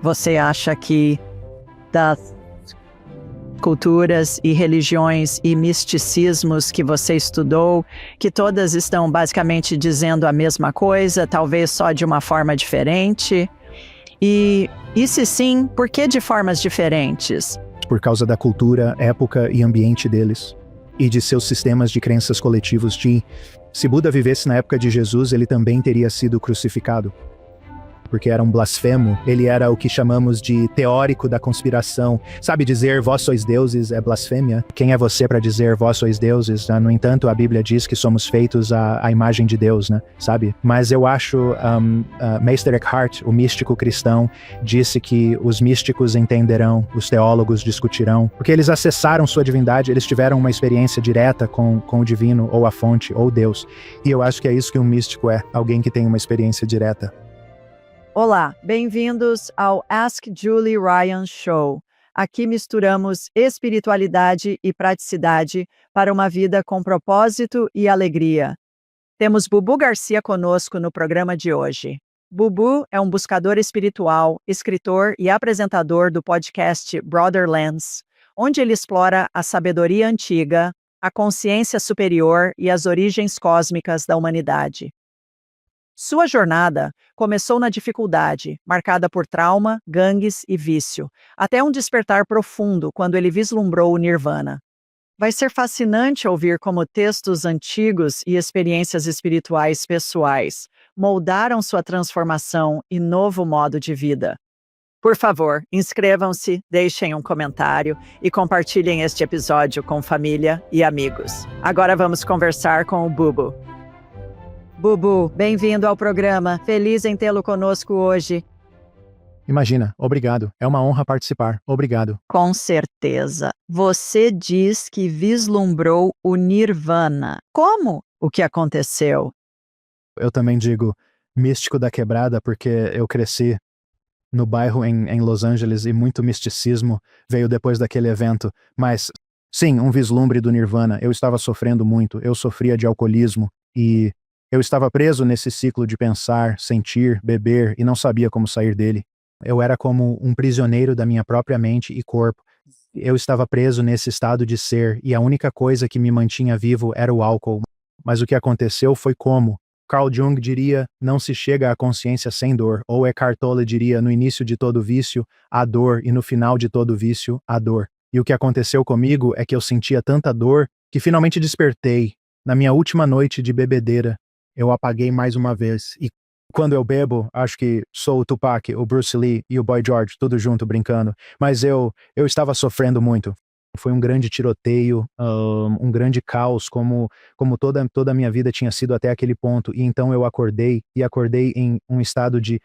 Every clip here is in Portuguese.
Você acha que das culturas e religiões e misticismos que você estudou, que todas estão basicamente dizendo a mesma coisa, talvez só de uma forma diferente? E se sim, por que de formas diferentes? Por causa da cultura, época e ambiente deles, e de seus sistemas de crenças coletivos se Buda vivesse na época de Jesus, ele também teria sido crucificado. Porque era um blasfemo, ele era o que chamamos de teórico da conspiração. Sabe, dizer vós sois deuses é blasfêmia? Quem é você para dizer vós sois deuses? No entanto, a Bíblia diz que somos feitos à imagem de Deus, né? Sabe? Mas eu acho, Meister Eckhart, o místico cristão, disse que os místicos entenderão, os teólogos discutirão, porque eles acessaram sua divindade, eles tiveram uma experiência direta com o divino, ou a fonte, ou Deus. E eu acho que é isso que um místico é, alguém que tem uma experiência direta. Olá, bem-vindos ao Ask Julie Ryan Show. Aqui misturamos espiritualidade e praticidade para uma vida com propósito e alegria. Temos Bubu Garcia conosco no programa de hoje. Bubu é um buscador espiritual, escritor e apresentador do podcast Brotherlands, onde ele explora a sabedoria antiga, a consciência superior e as origens cósmicas da humanidade. Sua jornada começou na dificuldade, marcada por trauma, gangues e vício, até um despertar profundo quando ele vislumbrou o Nirvana. Vai ser fascinante ouvir como textos antigos e experiências espirituais pessoais moldaram sua transformação e novo modo de vida. Por favor, inscrevam-se, deixem um comentário e compartilhem este episódio com família e amigos. Agora vamos conversar com o Bubu. Bubu, bem-vindo ao programa. Feliz em tê-lo conosco hoje. Imagina, obrigado. É uma honra participar. Obrigado. Com certeza. Você diz que vislumbrou o Nirvana. Como? O que aconteceu? Eu também digo místico da quebrada porque eu cresci no bairro em Los Angeles e muito misticismo veio depois daquele evento. Mas, sim, um vislumbre do Nirvana. Eu estava sofrendo muito. Eu sofria de alcoolismo e eu estava preso nesse ciclo de pensar, sentir, beber e não sabia como sair dele. Eu era como um prisioneiro da minha própria mente e corpo. Eu estava preso nesse estado de ser e a única coisa que me mantinha vivo era o álcool. Mas o que aconteceu foi como. Carl Jung diria, não se chega à consciência sem dor, ou Eckhart Tolle diria, no início de todo vício, há dor, e no final de todo vício, há dor. E o que aconteceu comigo é que eu sentia tanta dor que finalmente despertei. Na minha última noite de bebedeira, eu apaguei mais uma vez. E quando eu bebo, acho que sou o Tupac, o Bruce Lee e o Boy George, tudo junto brincando. Mas eu estava sofrendo muito. Foi um grande tiroteio, um grande caos, como toda a minha vida tinha sido até aquele ponto. E então eu acordei em um estado de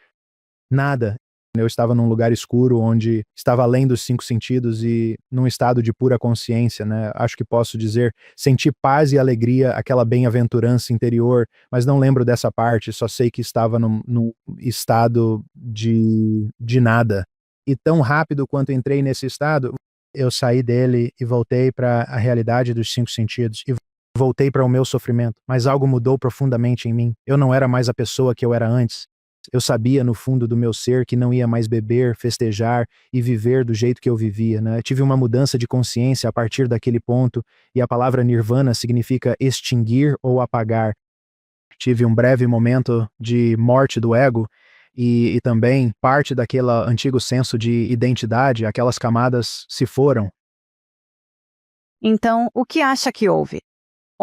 nada. Eu estava num lugar escuro, onde estava além dos 5 sentidos e num estado de pura consciência, né? Acho que posso dizer, senti paz e alegria, aquela bem-aventurança interior, mas não lembro dessa parte, só sei que estava num estado de nada. E tão rápido quanto entrei nesse estado, eu saí dele e voltei para a realidade dos 5 sentidos. E voltei para o meu sofrimento, mas algo mudou profundamente em mim. Eu não era mais a pessoa que eu era antes. Eu sabia no fundo do meu ser que não ia mais beber, festejar e viver do jeito que eu vivia, né? Eu tive uma mudança de consciência a partir daquele ponto e a palavra nirvana significa extinguir ou apagar. Tive um breve momento de morte do ego e também parte daquele antigo senso de identidade, aquelas camadas se foram. Então, o que acha que houve?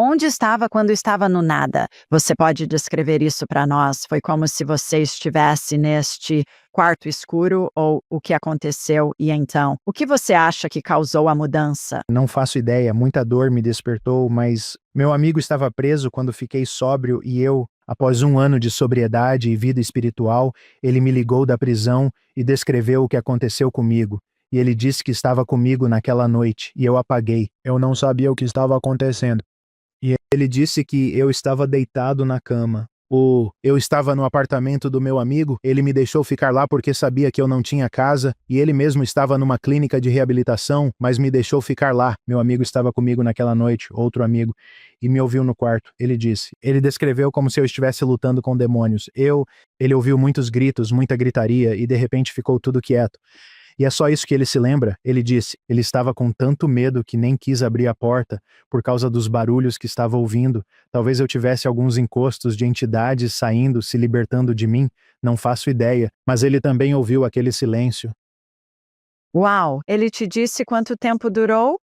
Onde estava quando estava no nada? Você pode descrever isso para nós? Foi como se você estivesse neste quarto escuro ou o que aconteceu e então? O que você acha que causou a mudança? Não faço ideia, muita dor me despertou, mas meu amigo estava preso quando fiquei sóbrio e eu, após 1 ano de sobriedade e vida espiritual, ele me ligou da prisão e descreveu o que aconteceu comigo. E ele disse que estava comigo naquela noite e eu apaguei. Eu não sabia o que estava acontecendo. E ele disse que eu estava deitado na cama, Eu estava no apartamento do meu amigo, ele me deixou ficar lá porque sabia que eu não tinha casa, e ele mesmo estava numa clínica de reabilitação, mas me deixou ficar lá. Meu amigo estava comigo naquela noite, outro amigo, e me ouviu no quarto. Ele descreveu como se eu estivesse lutando com demônios. Ele ouviu muitos gritos, muita gritaria, e de repente ficou tudo quieto. E é só isso que ele se lembra. Ele disse, ele estava com tanto medo que nem quis abrir a porta por causa dos barulhos que estava ouvindo. Talvez eu tivesse alguns encostos de entidades saindo, se libertando de mim, não faço ideia, mas ele também ouviu aquele silêncio. Uau! Ele te disse quanto tempo durou?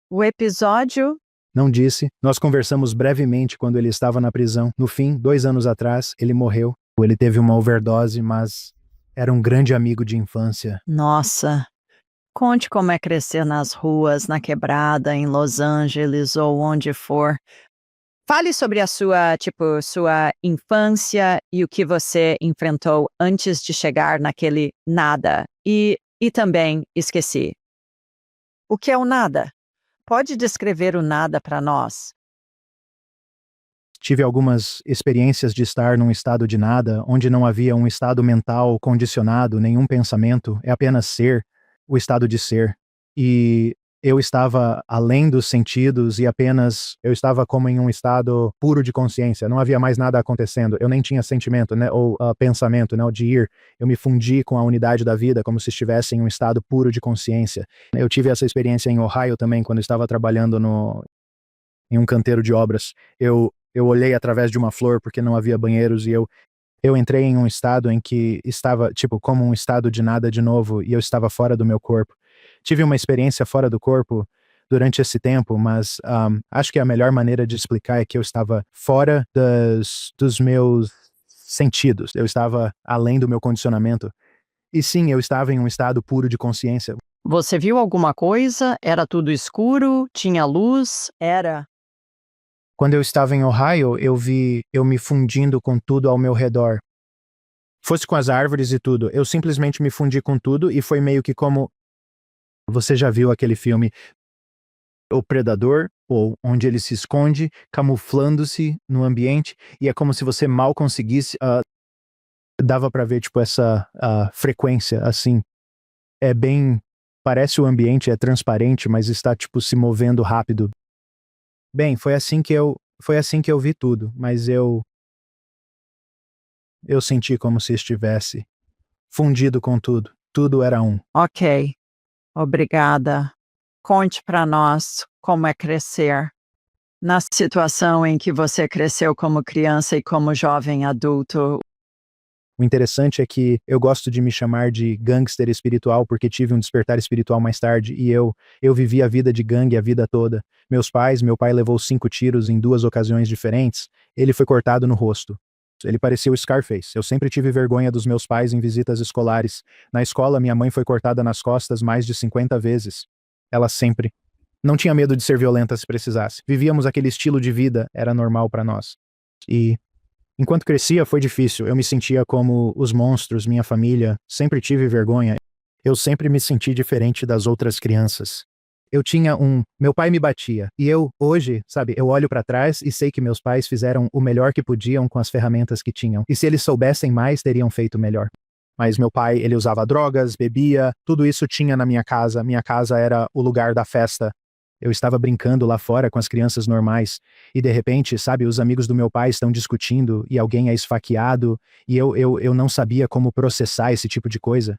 O episódio? Não disse, nós conversamos brevemente quando ele estava na prisão. No fim, 2 anos atrás, ele morreu. Ele teve uma overdose, mas era um grande amigo de infância. Nossa! Conte como é crescer nas ruas, na quebrada, em Los Angeles ou onde for. Fale sobre a sua infância e o que você enfrentou antes de chegar naquele nada. E também esqueci. O que é o nada? Pode descrever o nada para nós? Tive algumas experiências de estar num estado de nada, onde não havia um estado mental condicionado, nenhum pensamento, é apenas ser, o estado de ser. E eu estava além dos sentidos e apenas eu estava como em um estado puro de consciência, não havia mais nada acontecendo, eu nem tinha sentimento, né, ou pensamento, né, de ir. Eu me fundi com a unidade da vida, como se estivesse em um estado puro de consciência. Eu tive essa experiência em Ohio também, quando eu estava trabalhando em um canteiro de obras. Eu olhei através de uma flor porque não havia banheiros e eu entrei em um estado em que estava, tipo, como um estado de nada de novo e eu estava fora do meu corpo. Tive uma experiência fora do corpo durante esse tempo, mas acho que a melhor maneira de explicar é que eu estava fora dos meus sentidos. Eu estava além do meu condicionamento. E sim, eu estava em um estado puro de consciência. Você viu alguma coisa? Era tudo escuro? Tinha luz? Era. Quando eu estava em Ohio, eu me fundindo com tudo ao meu redor. Fosse com as árvores e tudo, eu simplesmente me fundi com tudo e foi meio que como... Você já viu aquele filme O Predador? Ou onde ele se esconde, camuflando-se no ambiente, e é como se você mal conseguisse... dava pra ver, tipo, essa frequência, assim. É bem... Parece o ambiente é transparente, mas está, tipo, se movendo rápido. Bem, foi assim que eu vi tudo, mas eu senti como se estivesse fundido com tudo. Tudo era um. Ok, obrigada. Conte para nós como é crescer. Na situação em que você cresceu como criança e como jovem adulto. O interessante é que eu gosto de me chamar de gangster espiritual porque tive um despertar espiritual mais tarde e eu vivi a vida de gangue a vida toda. Meu pai levou 5 tiros em 2 ocasiões diferentes, ele foi cortado no rosto. Ele parecia o Scarface. Eu sempre tive vergonha dos meus pais em visitas escolares. Na escola, minha mãe foi cortada nas costas mais de 50 vezes. Ela sempre. Não tinha medo de ser violenta se precisasse. Vivíamos aquele estilo de vida, era normal para nós. E enquanto crescia, foi difícil. Eu me sentia como os monstros, minha família. Sempre tive vergonha. Eu sempre me senti diferente das outras crianças. Meu pai me batia. E hoje, sabe, eu olho pra trás e sei que meus pais fizeram o melhor que podiam com as ferramentas que tinham. E se eles soubessem mais, teriam feito melhor. Mas meu pai, ele usava drogas, bebia, tudo isso tinha na minha casa. Minha casa era o lugar da festa. Eu estava brincando lá fora com as crianças normais. E de repente, sabe, os amigos do meu pai estão discutindo e alguém é esfaqueado. E eu não sabia como processar esse tipo de coisa.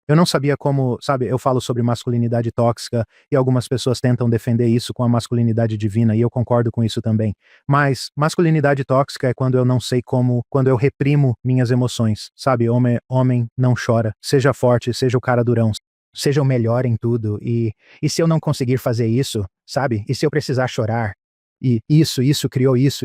Eu não sabia como, sabe, eu falo sobre masculinidade tóxica e algumas pessoas tentam defender isso com a masculinidade divina e eu concordo com isso também. Mas masculinidade tóxica é quando eu não sei como, quando eu reprimo minhas emoções, sabe? Homem não chora, seja forte, seja o cara durão, seja o melhor em tudo e se eu não conseguir fazer isso, sabe? E se eu precisar chorar? E isso criou isso,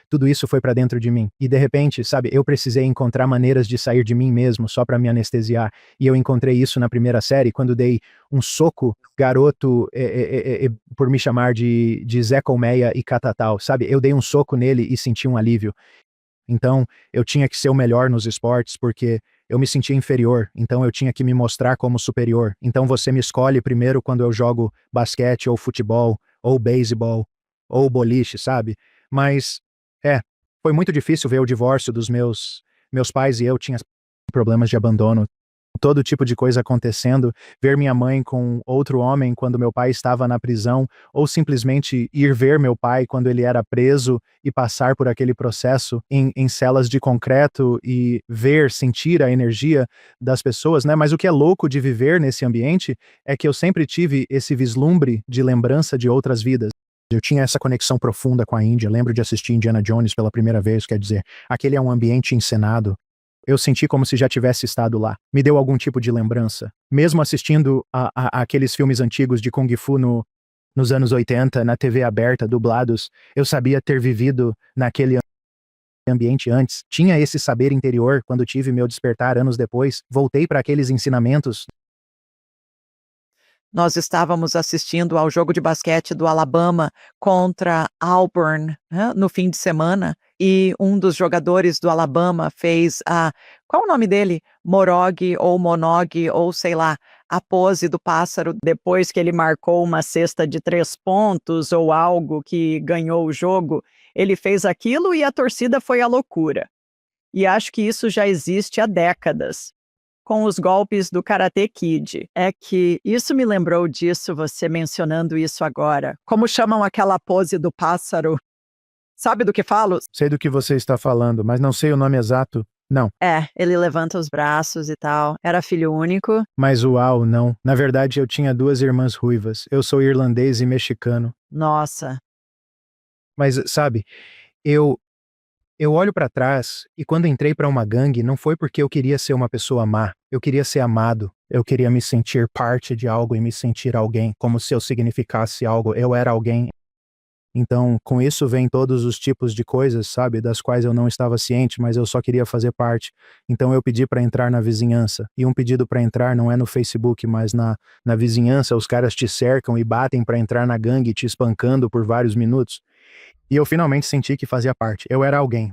tudo isso foi pra dentro de mim. E de repente, sabe, eu precisei encontrar maneiras de sair de mim mesmo só pra me anestesiar. E eu encontrei isso na primeira série, quando dei um soco, garoto, por me chamar de Zé Colmeia e Catatal, sabe? Eu dei um soco nele e senti um alívio. Então, eu tinha que ser o melhor nos esportes porque eu me sentia inferior, então eu tinha que me mostrar como superior. Então você me escolhe primeiro quando eu jogo basquete ou futebol ou beisebol ou boliche, sabe? Mas, é, Foi muito difícil ver o divórcio dos meus pais e eu tinha problemas de abandono, todo tipo de coisa acontecendo, ver minha mãe com outro homem quando meu pai estava na prisão, ou simplesmente ir ver meu pai quando ele era preso e passar por aquele processo em celas de concreto e ver, sentir a energia das pessoas, né? Mas o que é louco de viver nesse ambiente é que eu sempre tive esse vislumbre de lembrança de outras vidas. Eu tinha essa conexão profunda com a Índia, lembro de assistir Indiana Jones pela primeira vez, quer dizer, aquele é um ambiente encenado. Eu senti como se já tivesse estado lá. Me deu algum tipo de lembrança. Mesmo assistindo a aqueles filmes antigos de Kung Fu nos anos 80, na TV aberta, dublados, eu sabia ter vivido naquele ambiente antes. Tinha esse saber interior quando tive meu despertar anos depois. Voltei para aqueles ensinamentos. Nós estávamos assistindo ao jogo de basquete do Alabama contra Auburn, né, no fim de semana, e um dos jogadores do Alabama fez a qual o nome dele? Morog ou Monog ou sei lá, a pose do pássaro depois que ele marcou uma cesta de 3 pontos ou algo que ganhou o jogo. Ele fez aquilo e a torcida foi à loucura. E acho que isso já existe há décadas com os golpes do Karate Kid. É que isso me lembrou disso, você mencionando isso agora. Como chamam aquela pose do pássaro? Sabe do que falo? Sei do que você está falando, mas não sei o nome exato. Não. É, ele levanta os braços e tal. Era filho único. Mas uau, não. Na verdade, eu tinha 2 irmãs ruivas. Eu sou irlandês e mexicano. Nossa. Mas, sabe, eu Eu olho pra trás e quando entrei pra uma gangue não foi porque eu queria ser uma pessoa má, eu queria ser amado, eu queria me sentir parte de algo e me sentir alguém, como se eu significasse algo, eu era alguém. Então, com isso vem todos os tipos de coisas, sabe, das quais eu não estava ciente, mas eu só queria fazer parte. Então eu pedi pra entrar na vizinhança. E um pedido pra entrar não é no Facebook, mas na vizinhança, os caras te cercam e batem pra entrar na gangue, te espancando por vários minutos. E eu finalmente senti que fazia parte, eu era alguém.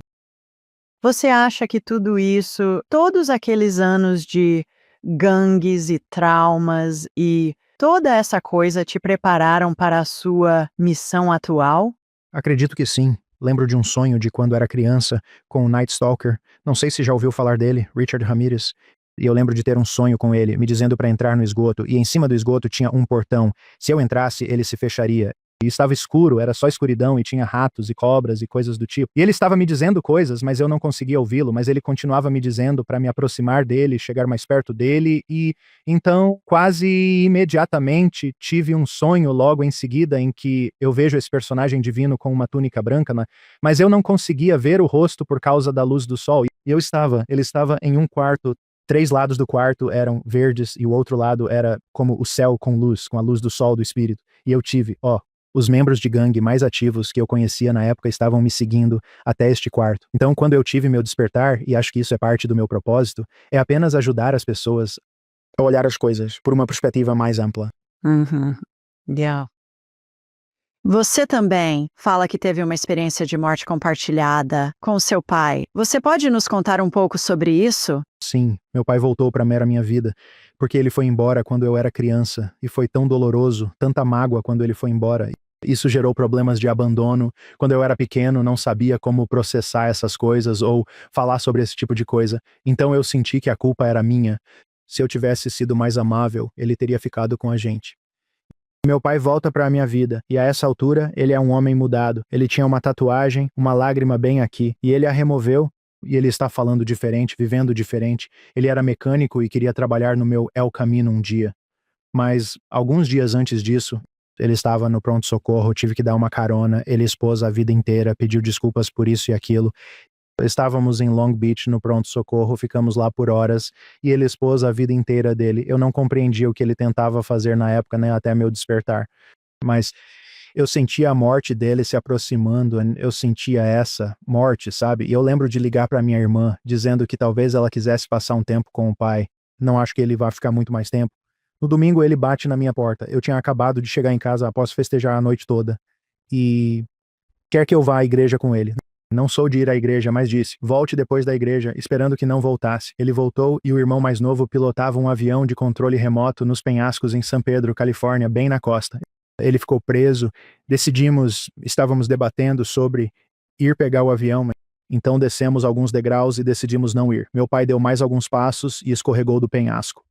Você acha que tudo isso, todos aqueles anos de gangues e traumas e toda essa coisa te prepararam para a sua missão atual? Acredito que sim. Lembro de um sonho de quando era criança com o Night Stalker. Não sei se já ouviu falar dele, Richard Ramirez. E eu lembro de ter um sonho com ele, me dizendo para entrar no esgoto, e em cima do esgoto tinha um portão. Se eu entrasse, ele se fecharia. E estava escuro, era só escuridão e tinha ratos e cobras e coisas do tipo. E ele estava me dizendo coisas, mas eu não conseguia ouvi-lo, mas ele continuava me dizendo para me aproximar dele, chegar mais perto dele e então, quase imediatamente, tive um sonho logo em seguida em que eu vejo esse personagem divino com uma túnica branca, né? Mas eu não conseguia ver o rosto por causa da luz do sol. E ele estava em um quarto. 3 lados do quarto eram verdes e o outro lado era como o céu com luz, com a luz do sol do espírito. E eu tive, os membros de gangue mais ativos que eu conhecia na época estavam me seguindo até este quarto. Então, quando eu tive meu despertar, e acho que isso é parte do meu propósito, é apenas ajudar as pessoas a olhar as coisas por uma perspectiva mais ampla. Uhum. Yeah. Você também fala que teve uma experiência de morte compartilhada com seu pai. Você pode nos contar um pouco sobre isso? Sim, meu pai voltou para a minha vida, porque ele foi embora quando eu era criança, e foi tão doloroso, tanta mágoa quando ele foi embora. Isso gerou problemas de abandono. Quando eu era pequeno, não sabia como processar essas coisas ou falar sobre esse tipo de coisa. Então eu senti que a culpa era minha. Se eu tivesse sido mais amável, ele teria ficado com a gente. Meu pai volta para a minha vida, e a essa altura ele é um homem mudado. Ele tinha uma tatuagem, uma lágrima bem aqui, e ele a removeu, e ele está falando diferente, vivendo diferente. Ele era mecânico e queria trabalhar no meu El Camino um dia. Mas, alguns dias antes disso, ele estava no pronto-socorro, tive que dar uma carona, ele expôs a vida inteira, pediu desculpas por isso e aquilo. Estávamos em Long Beach no pronto-socorro, ficamos lá por horas, e ele expôs a vida inteira dele. Eu não compreendia o que ele tentava fazer na época, né, até meu despertar. Mas eu sentia a morte dele se aproximando, eu sentia essa morte, sabe? E eu lembro de ligar para minha irmã, dizendo que talvez ela quisesse passar um tempo com o pai. Não acho que ele vá ficar muito mais tempo. No domingo ele bate na minha porta. Eu tinha acabado de chegar em casa após festejar a noite toda. E quer que eu vá à igreja com ele. Não sou de ir à igreja, mas disse, volte depois da igreja, esperando que não voltasse. Ele voltou e o irmão mais novo pilotava um avião de controle remoto nos penhascos em San Pedro, Califórnia, bem na costa. Ele ficou preso, estávamos debatendo sobre ir pegar o avião. Então descemos alguns degraus e decidimos não ir. Meu pai deu mais alguns passos e escorregou do penhasco.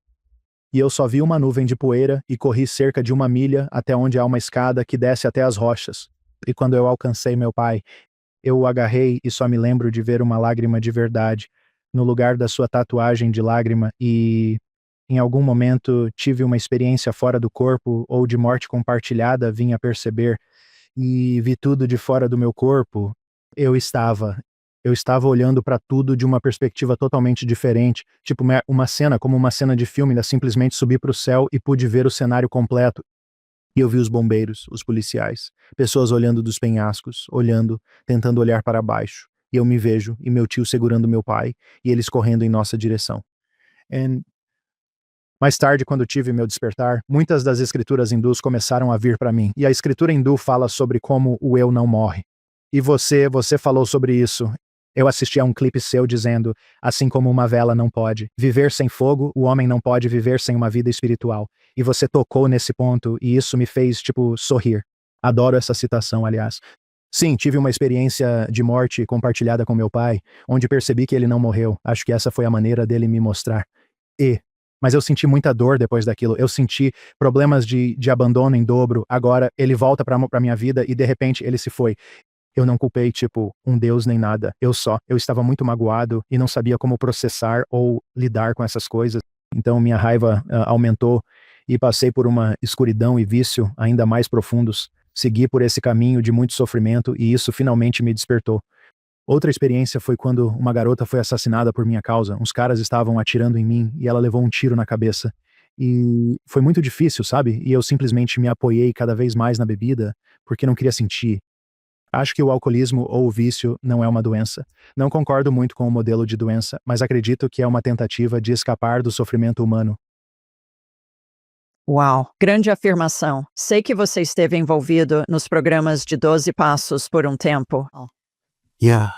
E eu só vi uma nuvem de poeira e corri cerca de 1 milha até onde há uma escada que desce até as rochas. E quando eu alcancei meu pai, eu o agarrei e só me lembro de ver uma lágrima de verdade no lugar da sua tatuagem de lágrima e, em algum momento, tive uma experiência fora do corpo ou de morte compartilhada, vim a perceber e vi tudo de fora do meu corpo. Eu estava. Eu estava olhando para tudo de uma perspectiva totalmente diferente, tipo uma cena, como uma cena de filme, ainda simplesmente subi para o céu e pude ver o cenário completo. E eu vi os bombeiros, os policiais, pessoas olhando dos penhascos, olhando, tentando olhar para baixo. E eu me vejo, e meu tio segurando meu pai, e eles correndo em nossa direção. And mais tarde, quando tive meu despertar, muitas das escrituras hindus começaram a vir para mim. E a escritura hindu fala sobre como o eu não morre. E você falou sobre isso. Eu assisti a um clipe seu dizendo, assim como uma vela não pode viver sem fogo, o homem não pode viver sem uma vida espiritual. E você tocou nesse ponto e isso me fez, sorrir. Adoro essa citação, aliás. Sim, tive uma experiência de morte compartilhada com meu pai, onde percebi que ele não morreu. Acho que essa foi a maneira dele me mostrar. Mas eu senti muita dor depois daquilo. Eu senti problemas de abandono em dobro. Agora ele volta pra minha vida e de repente ele se foi. Eu não culpei, um Deus nem nada. Eu estava muito magoado e não sabia como processar ou lidar com essas coisas. Então minha raiva aumentou e passei por uma escuridão e vício ainda mais profundos. Segui por esse caminho de muito sofrimento e isso finalmente me despertou. Outra experiência foi quando uma garota foi assassinada por minha causa. Uns caras estavam atirando em mim e ela levou um tiro na cabeça. E foi muito difícil, sabe? E eu simplesmente me apoiei cada vez mais na bebida porque não queria sentir. Acho que o alcoolismo ou o vício não é uma doença. Não concordo muito com o modelo de doença, mas acredito que é uma tentativa de escapar do sofrimento humano. Uau, grande afirmação. Sei que você esteve envolvido nos programas de 12 Passos por um tempo. Yeah.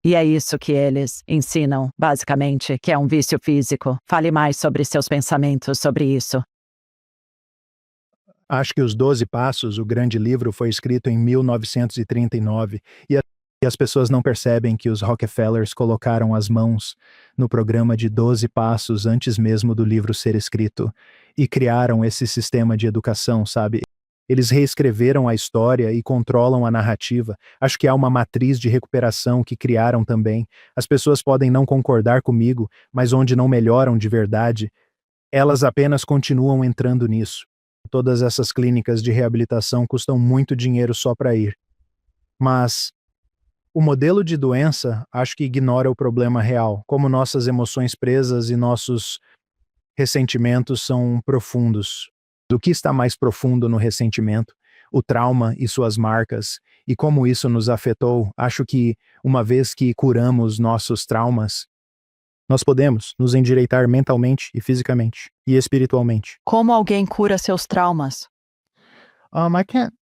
E é isso que eles ensinam, basicamente, que é um vício físico. Fale mais sobre seus pensamentos sobre isso. Acho que Os 12 Passos, o grande livro, foi escrito em 1939 e as pessoas não percebem que os Rockefellers colocaram as mãos no programa de 12 Passos antes mesmo do livro ser escrito e criaram esse sistema de educação, sabe? Eles reescreveram a história e controlam a narrativa. Acho que há uma matriz de recuperação que criaram também. As pessoas podem não concordar comigo, mas onde não melhoram de verdade, elas apenas continuam entrando nisso. Todas essas clínicas de reabilitação custam muito dinheiro só para ir. Mas o modelo de doença acho que ignora o problema real, como nossas emoções presas e nossos ressentimentos são profundos. Do que está mais profundo no ressentimento? O trauma e suas marcas, e como isso nos afetou. Acho que, uma vez que curamos nossos traumas, nós podemos nos endireitar mentalmente e fisicamente, e espiritualmente. Como alguém cura seus traumas? I can't.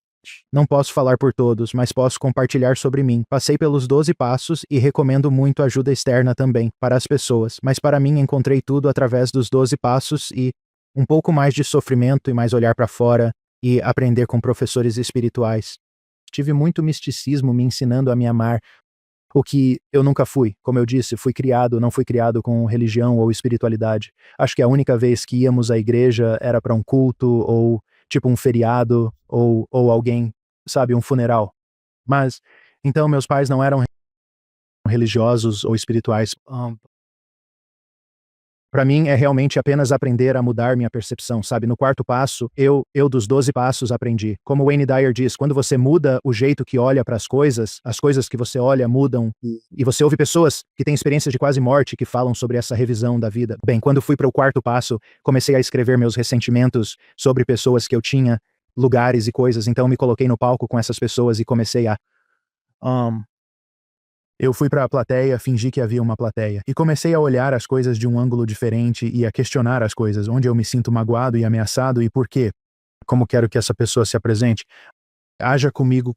Não posso falar por todos, mas posso compartilhar sobre mim. Passei pelos 12 passos e recomendo muito ajuda externa também, para as pessoas, mas para mim encontrei tudo através dos 12 passos e um pouco mais de sofrimento e mais olhar para fora e aprender com professores espirituais. Tive muito misticismo me ensinando a me amar, o que eu nunca fui. Como eu disse, não fui criado com religião ou espiritualidade. Acho que a única vez que íamos à igreja era para um culto ou um feriado ou alguém, sabe, um funeral. Mas, então meus pais não eram religiosos ou espirituais. Para mim é realmente apenas aprender a mudar minha percepção, sabe? No quarto passo, eu dos 12 passos aprendi. Como Wayne Dyer diz, quando você muda o jeito que olha para as coisas que você olha mudam. E você ouve pessoas que têm experiências de quase morte que falam sobre essa revisão da vida. Bem, quando fui para o quarto passo, comecei a escrever meus ressentimentos sobre pessoas que eu tinha, lugares e coisas, então me coloquei no palco com essas pessoas e comecei a... Eu fui para a plateia, fingi que havia uma plateia, e comecei a olhar as coisas de um ângulo diferente e a questionar as coisas, onde eu me sinto magoado e ameaçado e por quê. Como quero que essa pessoa se apresente. Haja comigo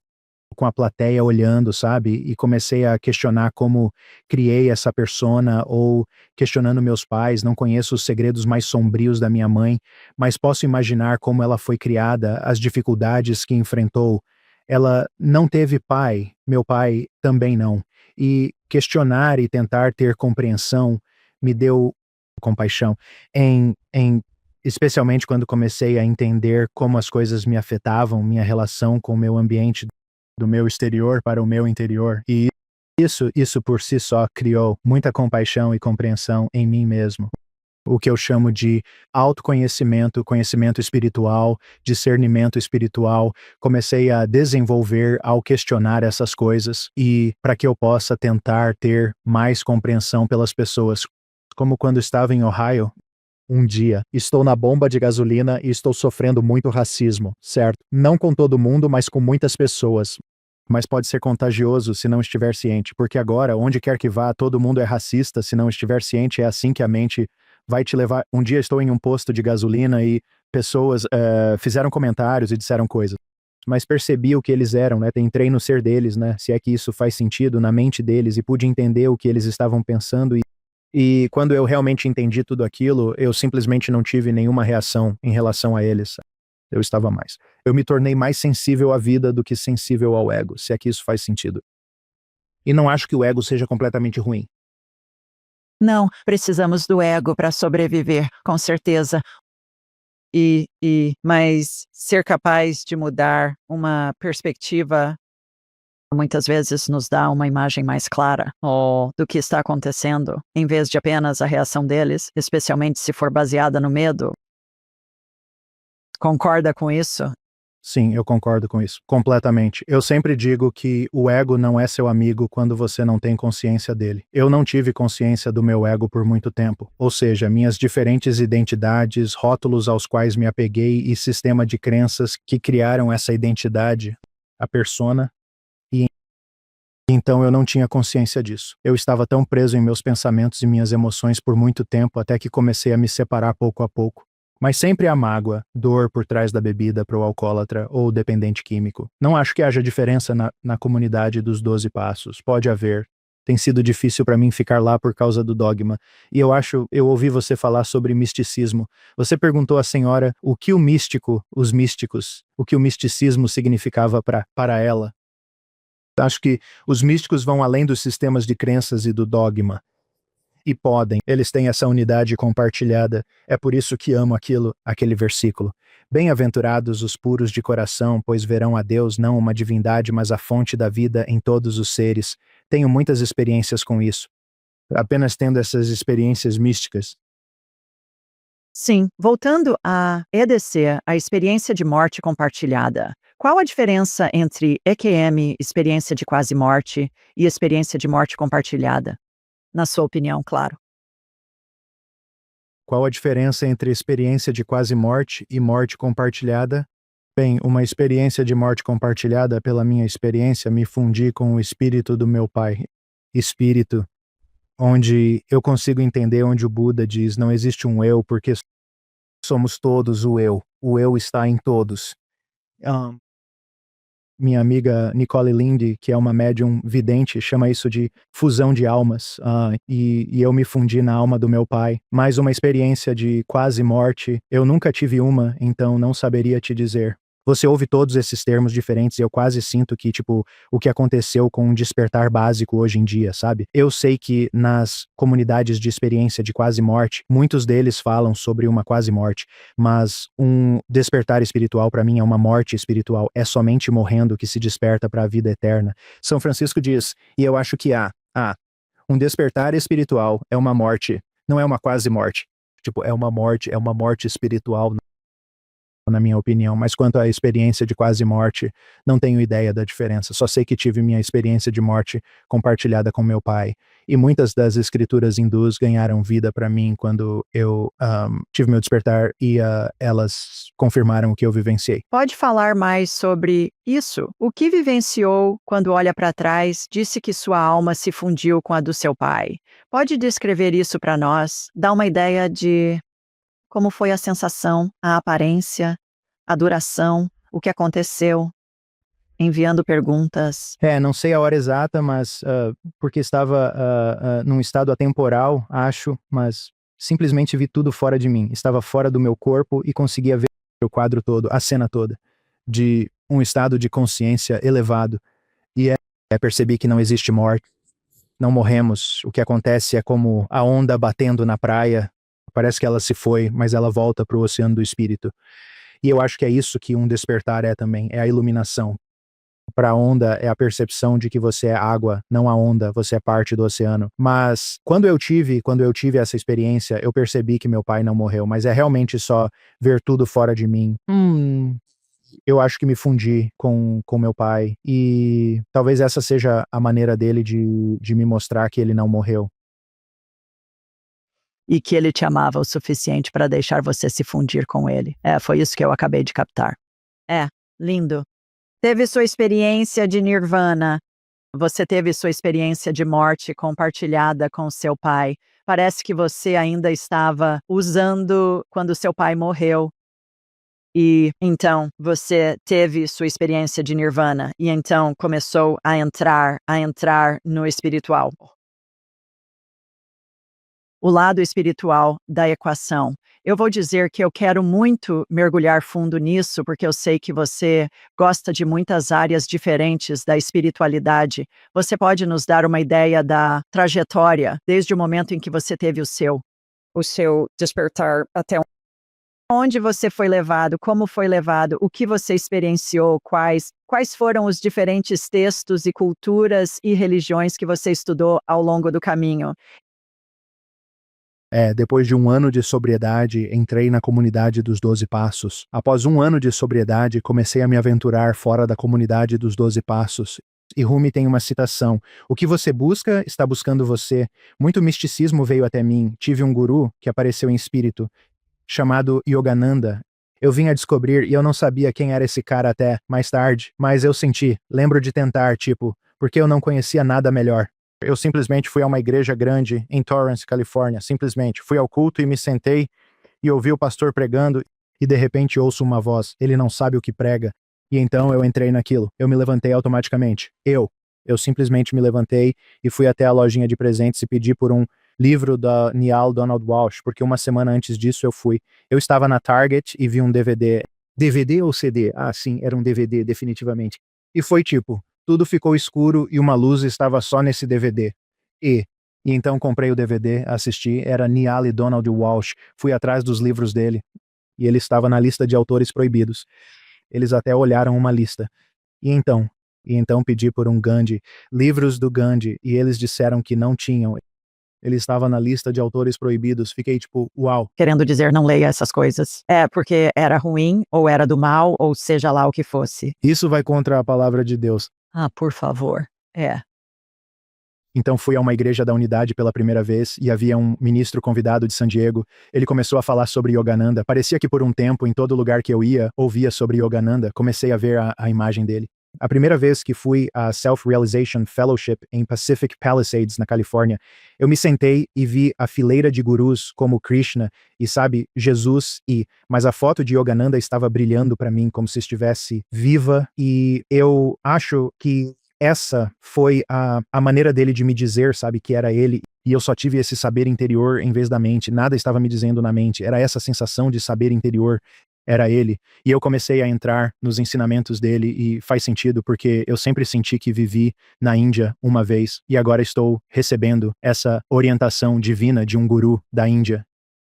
com a plateia olhando, sabe? E comecei a questionar como criei essa persona ou questionando meus pais, não conheço os segredos mais sombrios da minha mãe, mas posso imaginar como ela foi criada, as dificuldades que enfrentou. Ela não teve pai, meu pai também não. E questionar e tentar ter compreensão me deu compaixão, especialmente quando comecei a entender como as coisas me afetavam, minha relação com o meu ambiente, do meu exterior para o meu interior. E isso por si só criou muita compaixão e compreensão em mim mesmo. O que eu chamo de autoconhecimento, conhecimento espiritual, discernimento espiritual, comecei a desenvolver ao questionar essas coisas e para que eu possa tentar ter mais compreensão pelas pessoas. Como quando estava em Ohio, um dia, estou na bomba de gasolina e estou sofrendo muito racismo, certo? Não com todo mundo, mas com muitas pessoas. Mas pode ser contagioso se não estiver ciente, porque agora, onde quer que vá, todo mundo é racista, se não estiver ciente, é assim que a mente vai te levar. Um dia estou em um posto de gasolina e pessoas fizeram comentários e disseram coisas, mas percebi o que eles eram, né? Entrei no ser deles, né? Se é que isso faz sentido, na mente deles, e pude entender o que eles estavam pensando e quando eu realmente entendi tudo aquilo, eu simplesmente não tive nenhuma reação em relação a eles. Eu estava mais. Eu me tornei mais sensível à vida do que sensível ao ego, se é que isso faz sentido. E não acho que o ego seja completamente ruim. Não, precisamos do ego para sobreviver, com certeza. Mas ser capaz de mudar uma perspectiva muitas vezes nos dá uma imagem mais clara do que está acontecendo, em vez de apenas a reação deles, especialmente se for baseada no medo. Concorda com isso? Sim, eu concordo com isso, completamente. Eu sempre digo que o ego não é seu amigo quando você não tem consciência dele. Eu não tive consciência do meu ego por muito tempo, ou seja, minhas diferentes identidades, rótulos aos quais me apeguei e sistema de crenças que criaram essa identidade, a persona, e então eu não tinha consciência disso. Eu estava tão preso em meus pensamentos e minhas emoções por muito tempo até que comecei a me separar pouco a pouco. Mas sempre há mágoa, dor por trás da bebida para o alcoólatra ou dependente químico. Não acho que haja diferença na comunidade dos 12 passos. Pode haver. Tem sido difícil para mim ficar lá por causa do dogma. E eu ouvi você falar sobre misticismo. Você perguntou à senhora o que os místicos, o que o misticismo significava para ela. Acho que os místicos vão além dos sistemas de crenças e do dogma. E eles têm essa unidade compartilhada. É por isso que amo aquele versículo. Bem-aventurados os puros de coração, pois verão a Deus, não uma divindade, mas a fonte da vida em todos os seres. Tenho muitas experiências com isso. Apenas tendo essas experiências místicas. Sim, voltando a EDC, a experiência de morte compartilhada. Qual a diferença entre EQM, experiência de quase morte, e experiência de morte compartilhada? Na sua opinião, claro. Qual a diferença entre experiência de quase morte e morte compartilhada? Bem, uma experiência de morte compartilhada, pela minha experiência, me fundi com o espírito do meu pai. Espírito, onde eu consigo entender onde o Buda diz não existe um eu porque somos todos o eu. O eu está em todos. Minha amiga Nicole Linde, que é uma médium vidente, chama isso de fusão de almas, e eu me fundi na alma do meu pai. Mais uma experiência de quase morte, eu nunca tive uma, então não saberia te dizer. Você ouve todos esses termos diferentes e eu quase sinto que, o que aconteceu com um despertar básico hoje em dia, sabe? Eu sei que nas comunidades de experiência de quase morte, muitos deles falam sobre uma quase morte, mas um despertar espiritual para mim é uma morte espiritual, é somente morrendo que se desperta para a vida eterna. São Francisco diz, e eu acho que um despertar espiritual é uma morte, não é uma quase morte. É uma morte espiritual, na minha opinião, mas quanto à experiência de quase morte, não tenho ideia da diferença. Só sei que tive minha experiência de morte compartilhada com meu pai. E muitas das escrituras hindus ganharam vida para mim quando eu tive meu despertar e elas confirmaram o que eu vivenciei. Pode falar mais sobre isso? O que vivenciou quando olha para trás, disse que sua alma se fundiu com a do seu pai. Pode descrever isso para nós? Dá uma ideia de como foi a sensação, a aparência, a duração, o que aconteceu? Enviando perguntas. Não sei a hora exata, mas porque estava num estado atemporal, acho, mas simplesmente vi tudo fora de mim. Estava fora do meu corpo e conseguia ver o quadro todo, a cena toda, de um estado de consciência elevado. E percebi que não existe morte, não morremos. O que acontece é como a onda batendo na praia. Parece que ela se foi, mas ela volta para o oceano do espírito. E eu acho que é isso que um despertar é também, é a iluminação. Para a onda é a percepção de que você é água, não a onda, você é parte do oceano. Mas quando eu tive essa experiência, eu percebi que meu pai não morreu, mas é realmente só ver tudo fora de mim. Eu acho que me fundi com meu pai e talvez essa seja a maneira dele de me mostrar que ele não morreu. E que ele te amava o suficiente para deixar você se fundir com ele. Foi isso que eu acabei de captar. Lindo. Teve sua experiência de nirvana. Você teve sua experiência de morte compartilhada com seu pai. Parece que você ainda estava usando quando seu pai morreu. E então você teve sua experiência de nirvana e então começou a entrar no espiritual. O lado espiritual da equação. Eu vou dizer que eu quero muito mergulhar fundo nisso, porque eu sei que você gosta de muitas áreas diferentes da espiritualidade. Você pode nos dar uma ideia da trajetória, desde o momento em que você teve o seu despertar até onde você foi levado, como foi levado, o que você experienciou, quais foram os diferentes textos e culturas e religiões que você estudou ao longo do caminho? Depois de um ano de sobriedade, entrei na comunidade dos 12 Passos. Após um ano de sobriedade, comecei a me aventurar fora da comunidade dos 12 Passos. E Rumi tem uma citação: o que você busca, está buscando você. Muito misticismo veio até mim. Tive um guru que apareceu em espírito, chamado Yogananda. Eu vim a descobrir e eu não sabia quem era esse cara até mais tarde, mas eu senti, lembro de tentar, porque eu não conhecia nada melhor. Eu simplesmente fui a uma igreja grande em Torrance, Califórnia. Simplesmente fui ao culto e me sentei e ouvi o pastor pregando e de repente ouço uma voz. Ele não sabe o que prega. E então eu entrei naquilo. Eu me levantei automaticamente. Eu simplesmente me levantei e fui até a lojinha de presentes e pedi por um livro da Neale Donald Walsh, porque uma semana antes disso eu fui. Eu estava na Target e vi um DVD. DVD ou CD? Ah, sim, era um DVD, definitivamente. E foi tudo ficou escuro e uma luz estava só nesse DVD. E então comprei o DVD, assisti, era Neale Donald Walsh, fui atrás dos livros dele, e ele estava na lista de autores proibidos. Eles até olharam uma lista. E então? E então pedi por um Gandhi, livros do Gandhi, e eles disseram que não tinham. Ele estava na lista de autores proibidos. Fiquei uau. Querendo dizer, não leia essas coisas. Porque era ruim, ou era do mal, ou seja lá o que fosse. Isso vai contra a palavra de Deus. Por favor. Então fui a uma igreja da unidade pela primeira vez e havia um ministro convidado de San Diego. Ele começou a falar sobre Yogananda. Parecia que por um tempo, em todo lugar que eu ia, ouvia sobre Yogananda. Comecei a ver a imagem dele. A primeira vez que fui à Self-Realization Fellowship em Pacific Palisades, na Califórnia, eu me sentei e vi a fileira de gurus como Krishna e, Jesus mas a foto de Yogananda estava brilhando para mim como se estivesse viva e eu acho que essa foi a maneira dele de me dizer, que era ele, e eu só tive esse saber interior em vez da mente, nada estava me dizendo na mente, era essa sensação de saber interior, era ele, e eu comecei a entrar nos ensinamentos dele, e faz sentido, porque eu sempre senti que vivi na Índia uma vez, e agora estou recebendo essa orientação divina de um guru da Índia.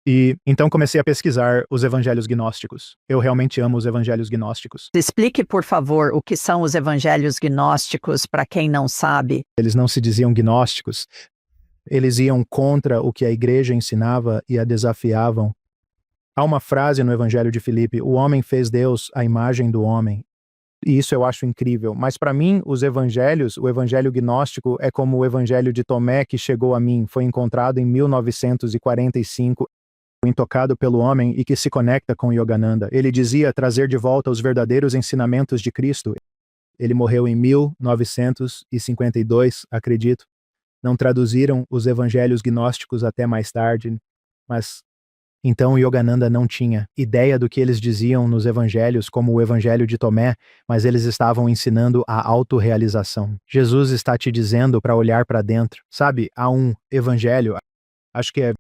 E então comecei a pesquisar os evangelhos gnósticos. Eu realmente amo os evangelhos gnósticos. Explique, por favor, o que são os evangelhos gnósticos para quem não sabe. Eles não se diziam gnósticos. Eles iam contra o que a igreja ensinava e a desafiavam. Há uma frase no Evangelho de Filipe: o homem fez Deus à imagem do homem. E isso eu acho incrível. Mas para mim, os evangelhos, o evangelho gnóstico é como o evangelho de Tomé que chegou a mim, foi encontrado em 1945, intocado pelo homem e que se conecta com Yogananda. Ele dizia trazer de volta os verdadeiros ensinamentos de Cristo. Ele morreu em 1952, acredito. Não traduziram os evangelhos gnósticos até mais tarde, mas então Yogananda não tinha ideia do que eles diziam nos evangelhos, como o evangelho de Tomé, mas eles estavam ensinando a autorrealização. Jesus está te dizendo para olhar para dentro. Há um evangelho, acho que é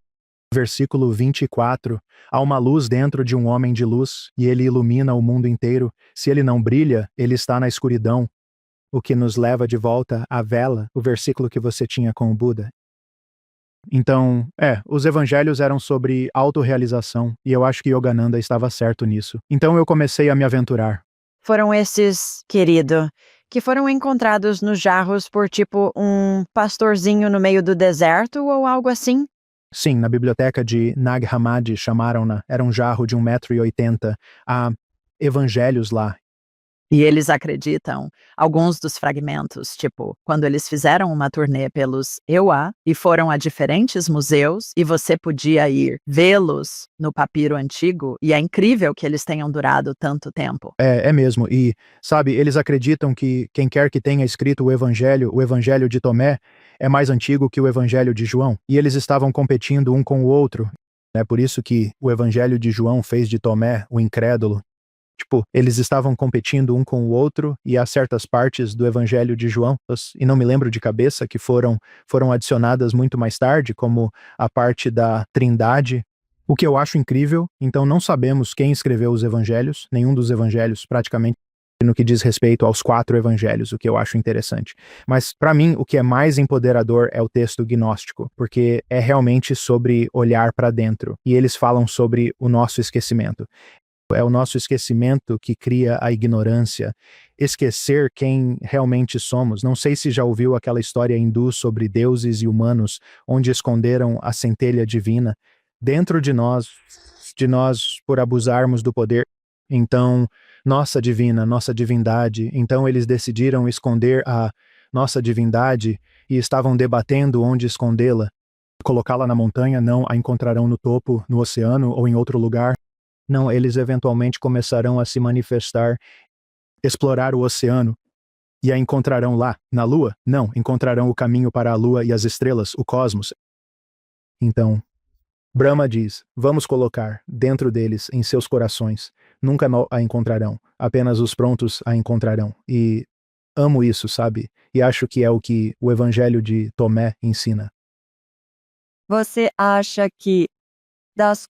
versículo 24, há uma luz dentro de um homem de luz, e ele ilumina o mundo inteiro. Se ele não brilha, ele está na escuridão. o que nos leva de volta à vela, o versículo que você tinha com o Buda. Então, os evangelhos eram sobre autorrealização, e eu acho que Yogananda estava certo nisso. Então eu comecei a me aventurar. Foram esses, querido, que foram encontrados nos jarros por tipo um pastorzinho no meio do deserto ou algo assim? Sim, na biblioteca de Nag Hammadi chamaram-na, era um jarro de 1,80 m. Há evangelhos lá. E eles acreditam, alguns dos fragmentos, tipo, quando eles fizeram uma turnê pelos EUA e foram a diferentes museus e você podia ir vê-los no papiro antigo, e é incrível que eles tenham durado tanto tempo. É mesmo, e, sabe, eles acreditam que quem quer que tenha escrito o evangelho de Tomé, é mais antigo que o evangelho de João, e eles estavam competindo um com o outro. É por isso que o evangelho de João fez de Tomé o incrédulo. Tipo, eles estavam competindo um com o outro, e há certas partes do Evangelho de João, e não me lembro de cabeça, que foram adicionadas muito mais tarde, como a parte da Trindade, o que eu acho incrível. Então não sabemos quem escreveu os Evangelhos, nenhum dos Evangelhos praticamente, no que diz respeito aos 4 Evangelhos, o que eu acho interessante. Mas para mim o que é mais empoderador é o texto gnóstico, porque é realmente sobre olhar para dentro, e eles falam sobre o nosso esquecimento. É o nosso esquecimento que cria a ignorância. Esquecer quem realmente somos. Não sei se já ouviu aquela história hindu sobre deuses e humanos, onde esconderam a centelha divina dentro de nós por abusarmos do poder. Então, nossa divindade. Então eles decidiram esconder a nossa divindade e estavam debatendo onde escondê-la. Colocá-la na montanha, não a encontrarão no topo, no oceano ou em outro lugar. Não, eles eventualmente começarão a se manifestar, explorar o oceano, e a encontrarão lá, na Lua? Não, encontrarão o caminho para a Lua e as estrelas, o cosmos. Então, Brahma diz, vamos colocar dentro deles, em seus corações. Nunca a encontrarão, apenas os prontos a encontrarão. E amo isso, sabe? E acho que é o que o Evangelho de Tomé ensina. Você acha que das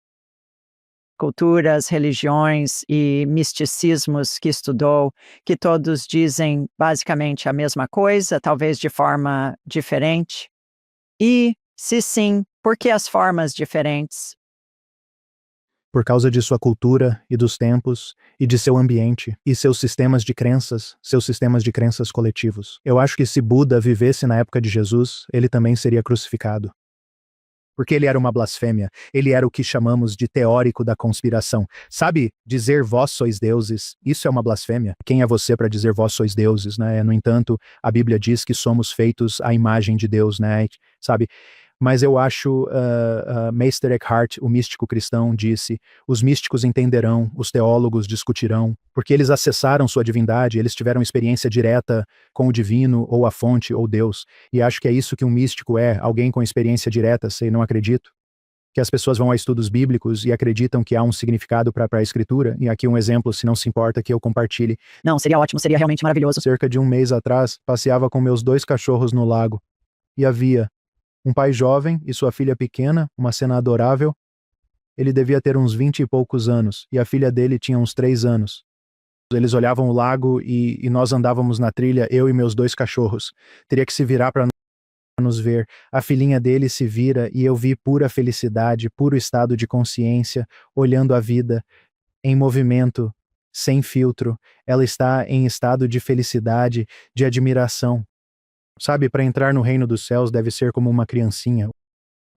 culturas, religiões e misticismos que estudou, que todos dizem basicamente a mesma coisa, talvez de forma diferente? E, se sim, por que as formas diferentes? Por causa de sua cultura e dos tempos, e de seu ambiente, e seus sistemas de crenças coletivos. Eu acho que se Buda vivesse na época de Jesus, ele também seria crucificado. Porque ele era uma blasfêmia, ele era o que chamamos de teórico da conspiração. Sabe, dizer vós sois deuses, isso é uma blasfêmia. Quem é você para dizer vós sois deuses, né? No entanto, a Bíblia diz que somos feitos à imagem de Deus, né? Sabe? Mas eu acho, Meister Eckhart, o místico cristão, disse, os místicos entenderão, os teólogos discutirão, porque eles acessaram sua divindade, eles tiveram experiência direta com o divino, ou a fonte, ou Deus. E acho que é isso que um místico é, alguém com experiência direta, sei, não acredito. Que as pessoas vão a estudos bíblicos e acreditam que há um significado para a escritura, e aqui um exemplo, se não se importa que eu compartilhe. Não, seria ótimo, seria realmente maravilhoso. Cerca de um mês atrás, passeava com meus 2 cachorros no lago, e havia um pai jovem e sua filha pequena, uma cena adorável. Ele devia ter uns 20 e poucos anos, e a filha dele tinha uns 3 anos. Eles olhavam o lago e nós andávamos na trilha, eu e meus 2 cachorros. Teria que se virar para nos ver. A filhinha dele se vira e eu vi pura felicidade, puro estado de consciência, olhando a vida, em movimento, sem filtro. Ela está em estado de felicidade, de admiração. Sabe, para entrar no reino dos céus deve ser como uma criancinha.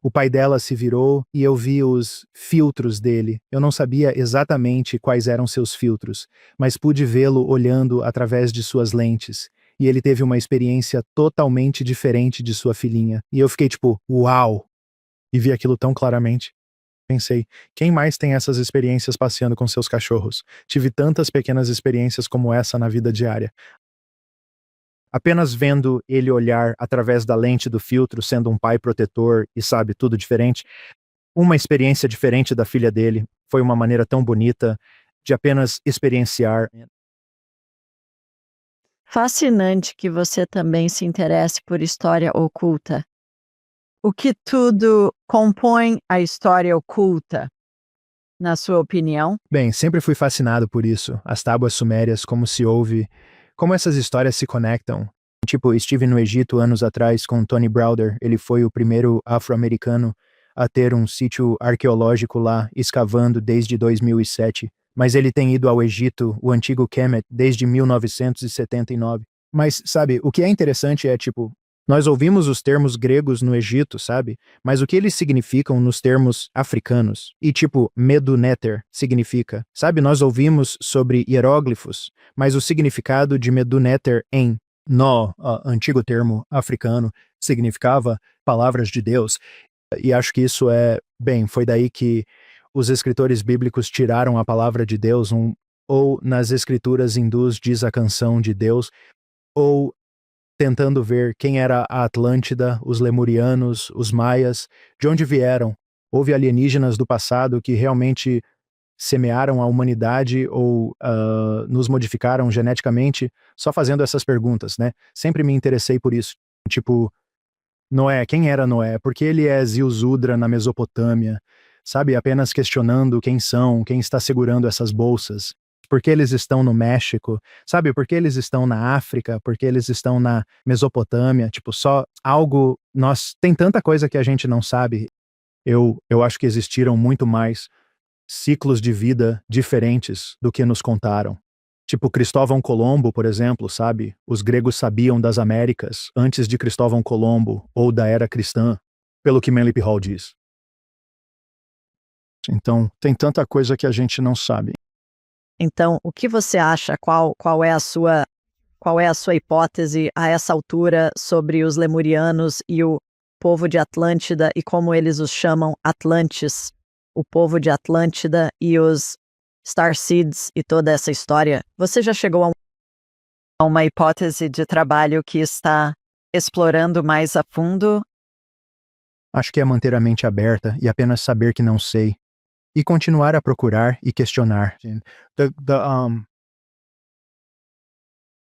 O pai dela se virou e eu vi os filtros dele. Eu não sabia exatamente quais eram seus filtros, mas pude vê-lo olhando através de suas lentes. E ele teve uma experiência totalmente diferente de sua filhinha. E eu fiquei tipo, uau! E vi aquilo tão claramente. Pensei, quem mais tem essas experiências passeando com seus cachorros? Tive tantas pequenas experiências como essa na vida diária. Apenas vendo ele olhar através da lente do filtro, sendo um pai protetor e sabe, tudo diferente, uma experiência diferente da filha dele, foi uma maneira tão bonita de apenas experienciar. Fascinante que você também se interesse por história oculta. O que tudo compõe a história oculta, na sua opinião? Bem, sempre fui fascinado por isso. As tábuas sumérias, como se ouve, como essas histórias se conectam. Tipo, estive no Egito anos atrás com Tony Browder, ele foi o primeiro afro-americano a ter um sítio arqueológico lá, escavando desde 2007. Mas ele tem ido ao Egito, o antigo Kemet, desde 1979. Mas, sabe, o que é interessante é, tipo, nós ouvimos os termos gregos no Egito, sabe? Mas o que eles significam nos termos africanos? E, tipo, Meduneter significa, sabe? Nós ouvimos sobre hieróglifos, mas o significado de Meduneter no antigo termo africano significava palavras de Deus. E acho que isso foi daí que os escritores bíblicos tiraram a palavra de Deus, ou nas escrituras hindus diz a canção de Deus, ou tentando ver quem era a Atlântida, os lemurianos, os maias, de onde vieram. Houve alienígenas do passado que realmente semearam a humanidade ou nos modificaram geneticamente, só fazendo essas perguntas, né? Sempre me interessei por isso. Tipo, Noé, quem era Noé? Por que ele é Ziusudra na Mesopotâmia? Sabe, apenas questionando quem são, quem está segurando essas bolsas. Por que eles estão no México? Sabe, por que eles estão na África? Por que eles estão na Mesopotâmia? Tipo, só algo... Tem tanta coisa que a gente não sabe. Eu acho que existiram muito mais ciclos de vida diferentes do que nos contaram. Tipo Cristóvão Colombo, por exemplo, sabe? Os gregos sabiam das Américas antes de Cristóvão Colombo ou da era cristã, pelo que Manly P. Hall diz. Então, tem tanta coisa que a gente não sabe. Então, o que você acha? Qual é a sua hipótese a essa altura sobre os lemurianos e o povo de Atlântida e como eles os chamam Atlantes? O povo de Atlântida e os Starseeds e toda essa história. Você já chegou a uma hipótese de trabalho que está explorando mais a fundo? Acho que é manter a mente aberta e apenas saber que não sei. E continuar a procurar e questionar.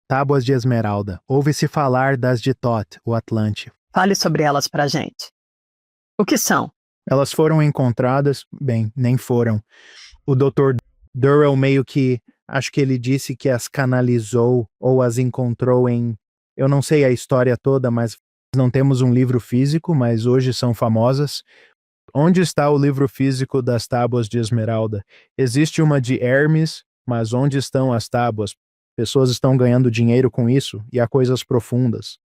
Tábuas de Esmeralda. Ouve-se falar das de Thoth, o Atlante. Fale sobre elas pra gente. O que são? Elas foram encontradas... Bem, nem foram. O Dr. Durrell meio que... Acho que ele disse que as canalizou ou as encontrou em... Eu não sei a história toda, mas não temos um livro físico, mas hoje são famosas. Onde está o livro físico das Tábuas de Esmeralda? Existe uma de Hermes, mas onde estão as tábuas? Pessoas estão ganhando dinheiro com isso e há coisas profundas.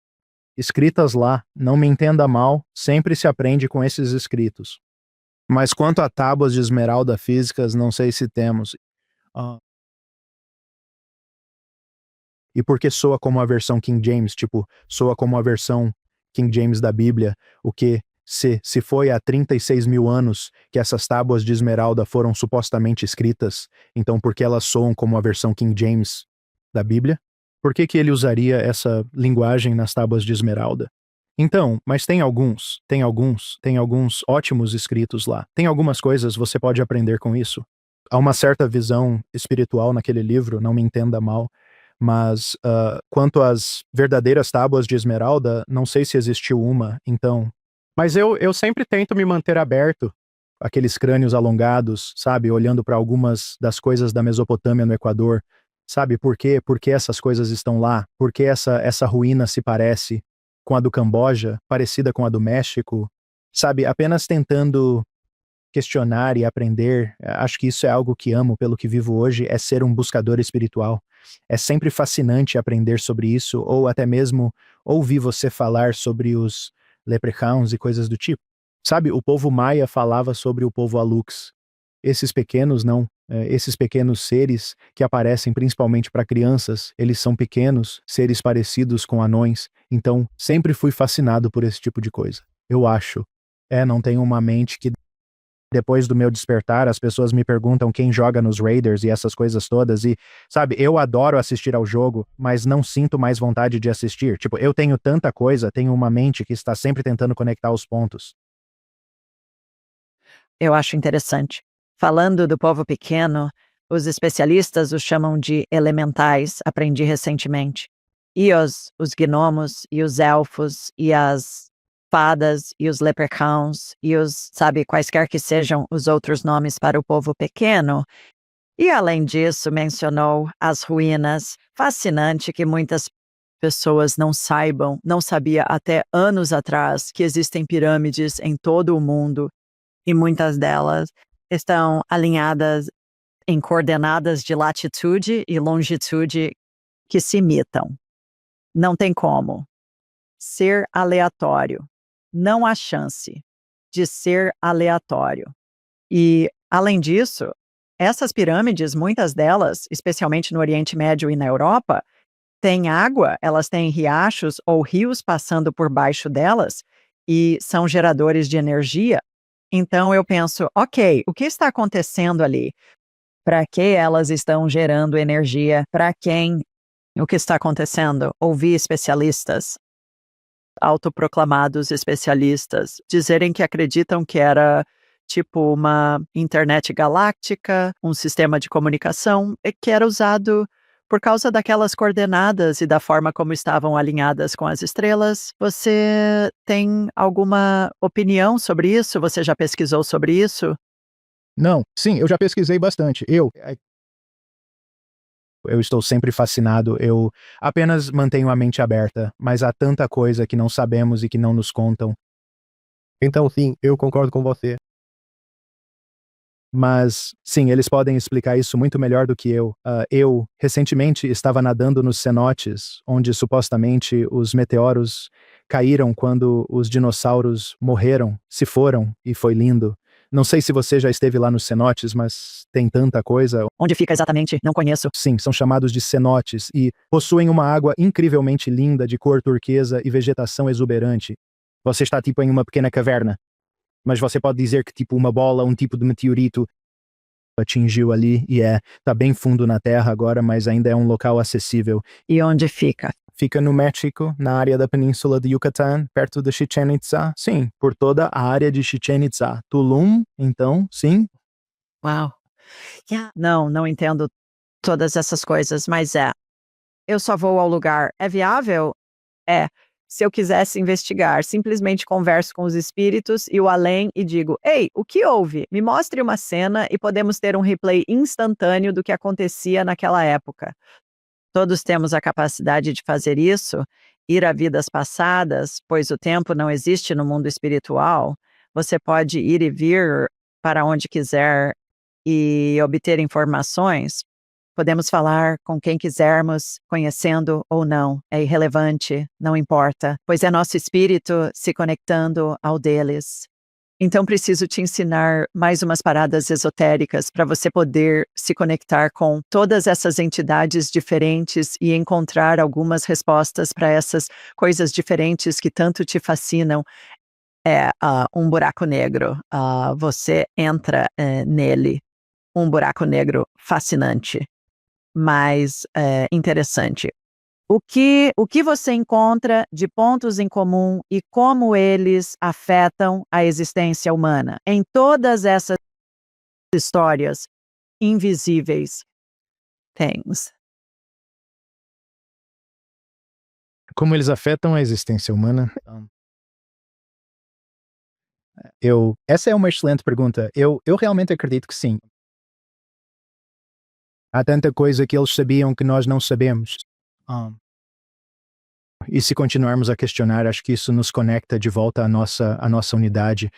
Escritas lá, não me entenda mal, sempre se aprende com esses escritos. Mas quanto a tábuas de esmeralda físicas, não sei se temos. E porque soa como a versão King James, tipo, soa como a versão King James da Bíblia, o que, se foi há 36 mil anos que essas tábuas de esmeralda foram supostamente escritas, então por que elas soam como a versão King James da Bíblia? Por que ele usaria essa linguagem nas tábuas de esmeralda? Então, mas tem alguns ótimos escritos lá. Tem algumas coisas você pode aprender com isso. Há uma certa visão espiritual naquele livro, não me entenda mal, mas quanto às verdadeiras tábuas de esmeralda, não sei se existiu uma, então... Mas eu sempre tento me manter aberto. Aqueles crânios alongados, sabe? Olhando para algumas das coisas da Mesopotâmia no Equador. Sabe por quê? Por que essas coisas estão lá? Por que essa ruína se parece com a do Camboja, parecida com a do México? Sabe, apenas tentando questionar e aprender. Acho que isso é algo que amo pelo que vivo hoje, é ser um buscador espiritual. É sempre fascinante aprender sobre isso, ou até mesmo ouvir você falar sobre os leprechauns e coisas do tipo. Sabe, o povo maia falava sobre o povo Alux. Esses pequenos seres que aparecem principalmente para crianças, eles são pequenos, seres parecidos com anões, então sempre fui fascinado por esse tipo de coisa. Eu acho. Não tenho uma mente que depois do meu despertar, as pessoas me perguntam quem joga nos Raiders e essas coisas todas e, sabe, eu adoro assistir ao jogo, mas não sinto mais vontade de assistir. Tipo, eu tenho tanta coisa, tenho uma mente que está sempre tentando conectar os pontos. Eu acho interessante. Falando do povo pequeno, os especialistas os chamam de elementais, aprendi recentemente. E os gnomos, e os elfos, e as fadas, e os leprechauns, e os, sabe, quaisquer que sejam os outros nomes para o povo pequeno, E além disso, mencionou as ruínas. Fascinante que muitas pessoas não sabia até anos atrás que existem pirâmides em todo o mundo e muitas delas estão alinhadas em coordenadas de latitude e longitude que se imitam. Não tem como ser aleatório. Não há chance de ser aleatório. E, além disso, essas pirâmides, muitas delas, especialmente no Oriente Médio e na Europa, têm água, elas têm riachos ou rios passando por baixo delas e são geradores de energia. Então eu penso, ok, o que está acontecendo ali? Para que elas estão gerando energia? Para quem? O que está acontecendo? Ouvi especialistas, autoproclamados especialistas, dizerem que acreditam que era tipo uma internet galáctica, um sistema de comunicação, e que era usado por causa daquelas coordenadas e da forma como estavam alinhadas com as estrelas. Você tem alguma opinião sobre isso? Você já pesquisou sobre isso? Não, sim, eu já pesquisei bastante. Eu estou sempre fascinado, eu apenas mantenho a mente aberta, mas há tanta coisa que não sabemos e que não nos contam. Então, sim, eu concordo com você. Mas, sim, eles podem explicar isso muito melhor do que eu. Eu, recentemente, estava nadando nos cenotes, onde supostamente os meteoros caíram quando os dinossauros morreram, se foram, e foi lindo. Não sei se você já esteve lá nos cenotes, mas tem tanta coisa. Onde fica exatamente? Não conheço. Sim, são chamados de cenotes e possuem uma água incrivelmente linda de cor turquesa e vegetação exuberante. Você está tipo em uma pequena caverna, mas você pode dizer que tipo uma bola, um tipo de meteorito atingiu ali e tá bem fundo na terra agora, mas ainda é um local acessível. E onde fica? Fica no México, na área da península de Yucatán, perto de Chichén Itzá. Sim, por toda a área de Chichén Itzá. Tulum, então, sim. Uau. Não, não entendo todas essas coisas, mas eu só vou ao lugar. É viável? É. Se eu quisesse investigar, simplesmente converso com os espíritos e o além e digo: Ei, o que houve? Me mostre uma cena e podemos ter um replay instantâneo do que acontecia naquela época. Todos temos a capacidade de fazer isso, ir a vidas passadas, pois o tempo não existe no mundo espiritual. Você pode ir e vir para onde quiser e obter informações. Podemos falar com quem quisermos, conhecendo ou não, é irrelevante, não importa, pois é nosso espírito se conectando ao deles. Então preciso te ensinar mais umas paradas esotéricas para você poder se conectar com todas essas entidades diferentes e encontrar algumas respostas para essas coisas diferentes que tanto te fascinam. Um buraco negro. Você entra nele. Um buraco negro fascinante, mas interessante. O que você encontra de pontos em comum e como eles afetam a existência humana em todas essas histórias invisíveis things. Como eles afetam a existência humana? Essa é uma excelente pergunta. Eu realmente acredito que sim. Há tanta coisa que eles sabiam que nós não sabemos. E se continuarmos a questionar, acho que isso nos conecta de volta à nossa unidade.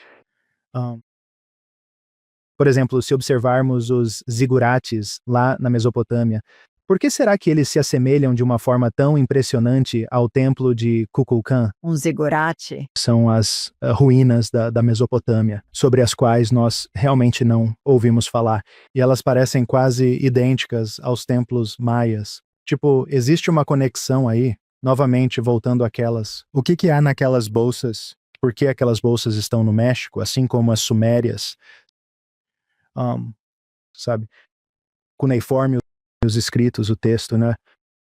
Por exemplo, se observarmos os zigurates lá na Mesopotâmia, por que será que eles se assemelham de uma forma tão impressionante ao templo de Kukulkan? Um zigurate. São as ruínas da Mesopotâmia, sobre as quais nós realmente não ouvimos falar. E elas parecem quase idênticas aos templos maias. Tipo, existe uma conexão aí, novamente voltando àquelas. O que há naquelas bolsas? Por que aquelas bolsas estão no México, assim como as sumérias? Sabe? Cuneiforme, os escritos, o texto, né?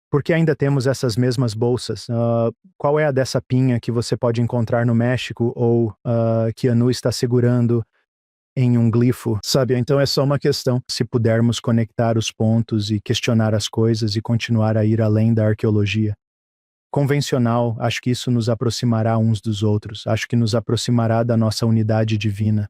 Por que ainda temos essas mesmas bolsas? Qual é a dessa pinha que você pode encontrar no México ou que Anu está segurando em um glifo? Sabe? Então é só uma questão. Se pudermos conectar os pontos e questionar as coisas e continuar a ir além da arqueologia convencional, acho que isso nos aproximará uns dos outros. Acho que nos aproximará da nossa unidade divina.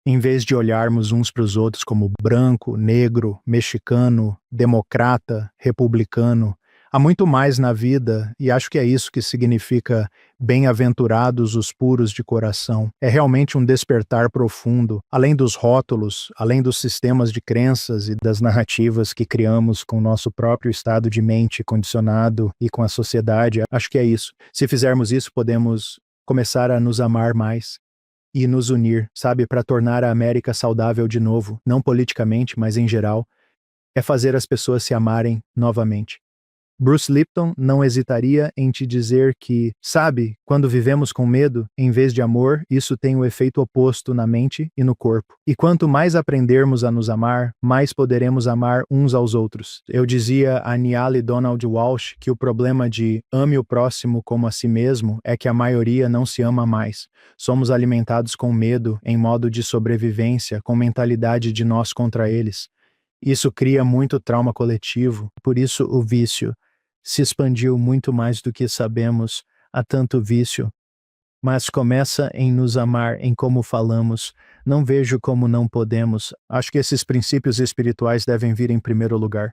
Em vez de olharmos uns para os outros como branco, negro, mexicano, democrata, republicano, há muito mais na vida e acho que é isso que significa bem-aventurados os puros de coração. É realmente um despertar profundo, além dos rótulos, além dos sistemas de crenças e das narrativas que criamos com o nosso próprio estado de mente condicionado e com a sociedade. Acho que é isso. Se fizermos isso, podemos começar a nos amar mais e nos unir, sabe, para tornar a América saudável de novo, não politicamente, mas em geral, é fazer as pessoas se amarem novamente. Bruce Lipton não hesitaria em te dizer que, sabe, quando vivemos com medo, em vez de amor, isso tem o efeito oposto na mente e no corpo. E quanto mais aprendermos a nos amar, mais poderemos amar uns aos outros. Eu dizia a Niall Donald Walsh que o problema de ame o próximo como a si mesmo é que a maioria não se ama mais. Somos alimentados com medo, em modo de sobrevivência, com mentalidade de nós contra eles. Isso cria muito trauma coletivo, por isso o vício se expandiu muito mais do que sabemos, há tanto vício. Mas começa em nos amar, em como falamos. Não vejo como não podemos. Acho que esses princípios espirituais devem vir em primeiro lugar.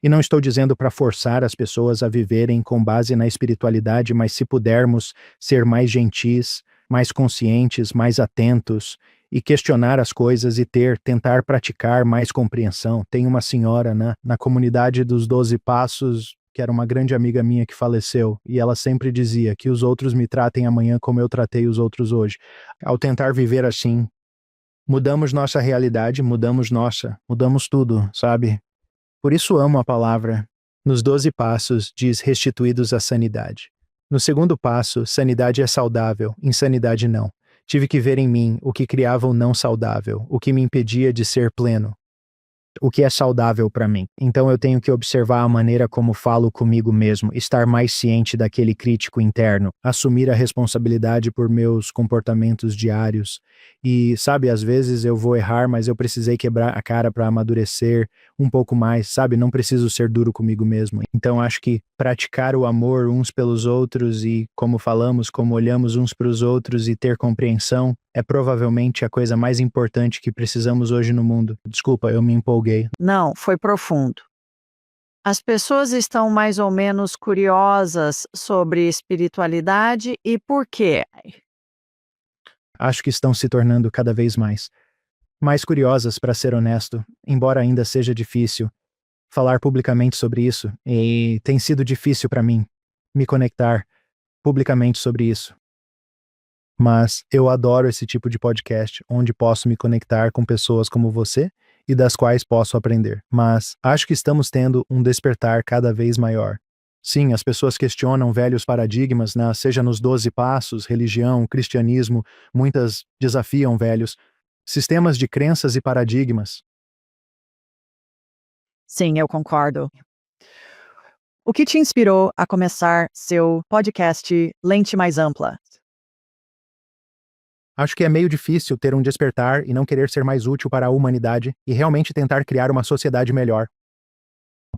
E não estou dizendo para forçar as pessoas a viverem com base na espiritualidade, mas se pudermos ser mais gentis, mais conscientes, mais atentos e questionar as coisas e tentar praticar mais compreensão. Tem uma senhora na comunidade dos 12 Passos, que era uma grande amiga minha que faleceu, e ela sempre dizia que os outros me tratem amanhã como eu tratei os outros hoje. Ao tentar viver assim, mudamos nossa realidade, mudamos tudo, sabe? Por isso amo a palavra. Nos 12 passos diz restituídos à sanidade. No segundo passo, sanidade é saudável, insanidade não. Tive que ver em mim o que criava o não saudável, o que me impedia de ser pleno. O que é saudável para mim. Então eu tenho que observar a maneira como falo comigo mesmo, estar mais ciente daquele crítico interno, assumir a responsabilidade por meus comportamentos diários. E, sabe, às vezes eu vou errar, mas eu precisei quebrar a cara para amadurecer um pouco mais, sabe? Não preciso ser duro comigo mesmo. Então acho que praticar o amor uns pelos outros e, como falamos, como olhamos uns para os outros e ter compreensão é provavelmente a coisa mais importante que precisamos hoje no mundo. Desculpa, eu me empolguei. Não, foi profundo. As pessoas estão mais ou menos curiosas sobre espiritualidade e por quê? Acho que estão se tornando cada vez mais curiosas, para ser honesto, embora ainda seja difícil falar publicamente sobre isso, e tem sido difícil para mim me conectar publicamente sobre isso. Mas eu adoro esse tipo de podcast, onde posso me conectar com pessoas como você e das quais posso aprender. Mas acho que estamos tendo um despertar cada vez maior. Sim, as pessoas questionam velhos paradigmas, né? Seja nos 12 passos, religião, cristianismo, muitas desafiam velhos sistemas de crenças e paradigmas. Sim, eu concordo. O que te inspirou a começar seu podcast Lente Mais Ampla? Acho que é meio difícil ter um despertar e não querer ser mais útil para a humanidade e realmente tentar criar uma sociedade melhor.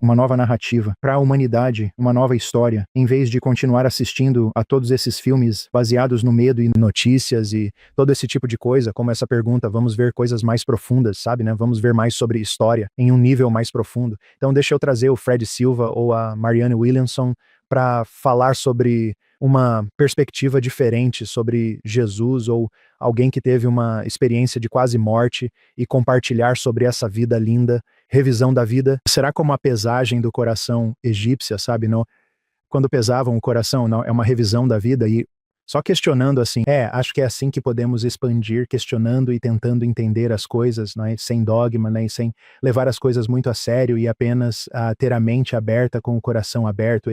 Uma nova narrativa para a humanidade, uma nova história, em vez de continuar assistindo a todos esses filmes baseados no medo e notícias e todo esse tipo de coisa, como essa pergunta, vamos ver coisas mais profundas, sabe, né? Vamos ver mais sobre história em um nível mais profundo. Então deixa eu trazer o Fred Silva ou a Marianne Williamson para falar sobre uma perspectiva diferente sobre Jesus ou alguém que teve uma experiência de quase morte e compartilhar sobre essa vida linda, revisão da vida. Será como a pesagem do coração egípcia, sabe? Não? Quando pesavam o coração, não, é uma revisão da vida e só questionando assim, acho que é assim que podemos expandir, questionando e tentando entender as coisas, né, sem dogma, né, sem levar as coisas muito a sério e apenas ter a mente aberta com o coração aberto.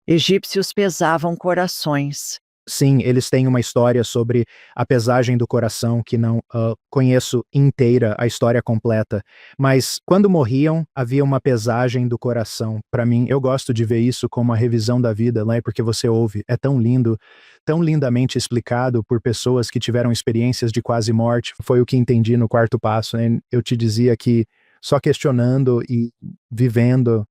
Egípcios pesavam corações. Sim, eles têm uma história sobre a pesagem do coração que não conheço inteira, a história completa. Mas quando morriam, havia uma pesagem do coração. Para mim, eu gosto de ver isso como a revisão da vida, né? Porque você ouve, é tão lindo, tão lindamente explicado por pessoas que tiveram experiências de quase morte. Foi o que entendi no quarto passo, né? Eu te dizia que só questionando e vivendo,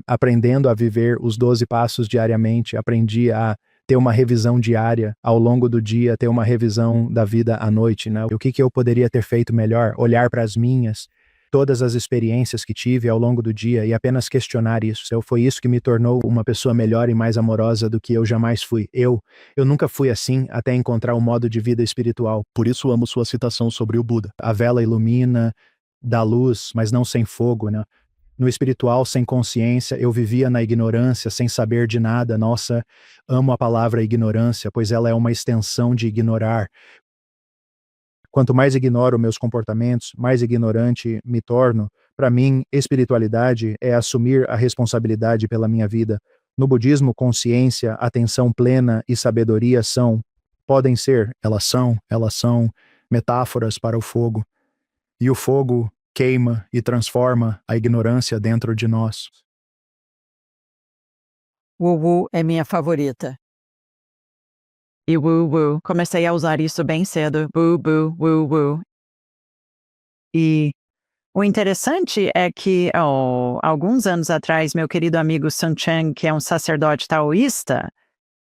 aprendendo a viver os 12 passos diariamente, aprendi a ter uma revisão diária ao longo do dia, ter uma revisão da vida à noite, né? O que que eu poderia ter feito melhor? Olhar para as minhas, todas as experiências que tive ao longo do dia e apenas questionar isso. Foi isso que me tornou uma pessoa melhor e mais amorosa do que eu jamais fui. Eu nunca fui assim até encontrar um modo de vida espiritual. Por isso amo sua citação sobre o Buda. A vela ilumina, dá luz, mas não sem fogo, né? No espiritual, sem consciência, eu vivia na ignorância, sem saber de nada. Nossa, amo a palavra ignorância, pois ela é uma extensão de ignorar. Quanto mais ignoro meus comportamentos, mais ignorante me torno. Para mim, espiritualidade é assumir a responsabilidade pela minha vida. No budismo, consciência, atenção plena e sabedoria elas são metáforas para o fogo. E o fogo queima e transforma a ignorância dentro de nós. Wu é minha favorita. E wu, comecei a usar isso bem cedo. Wu. E o interessante é que, alguns anos atrás, meu querido amigo Sun Chang, que é um sacerdote taoísta,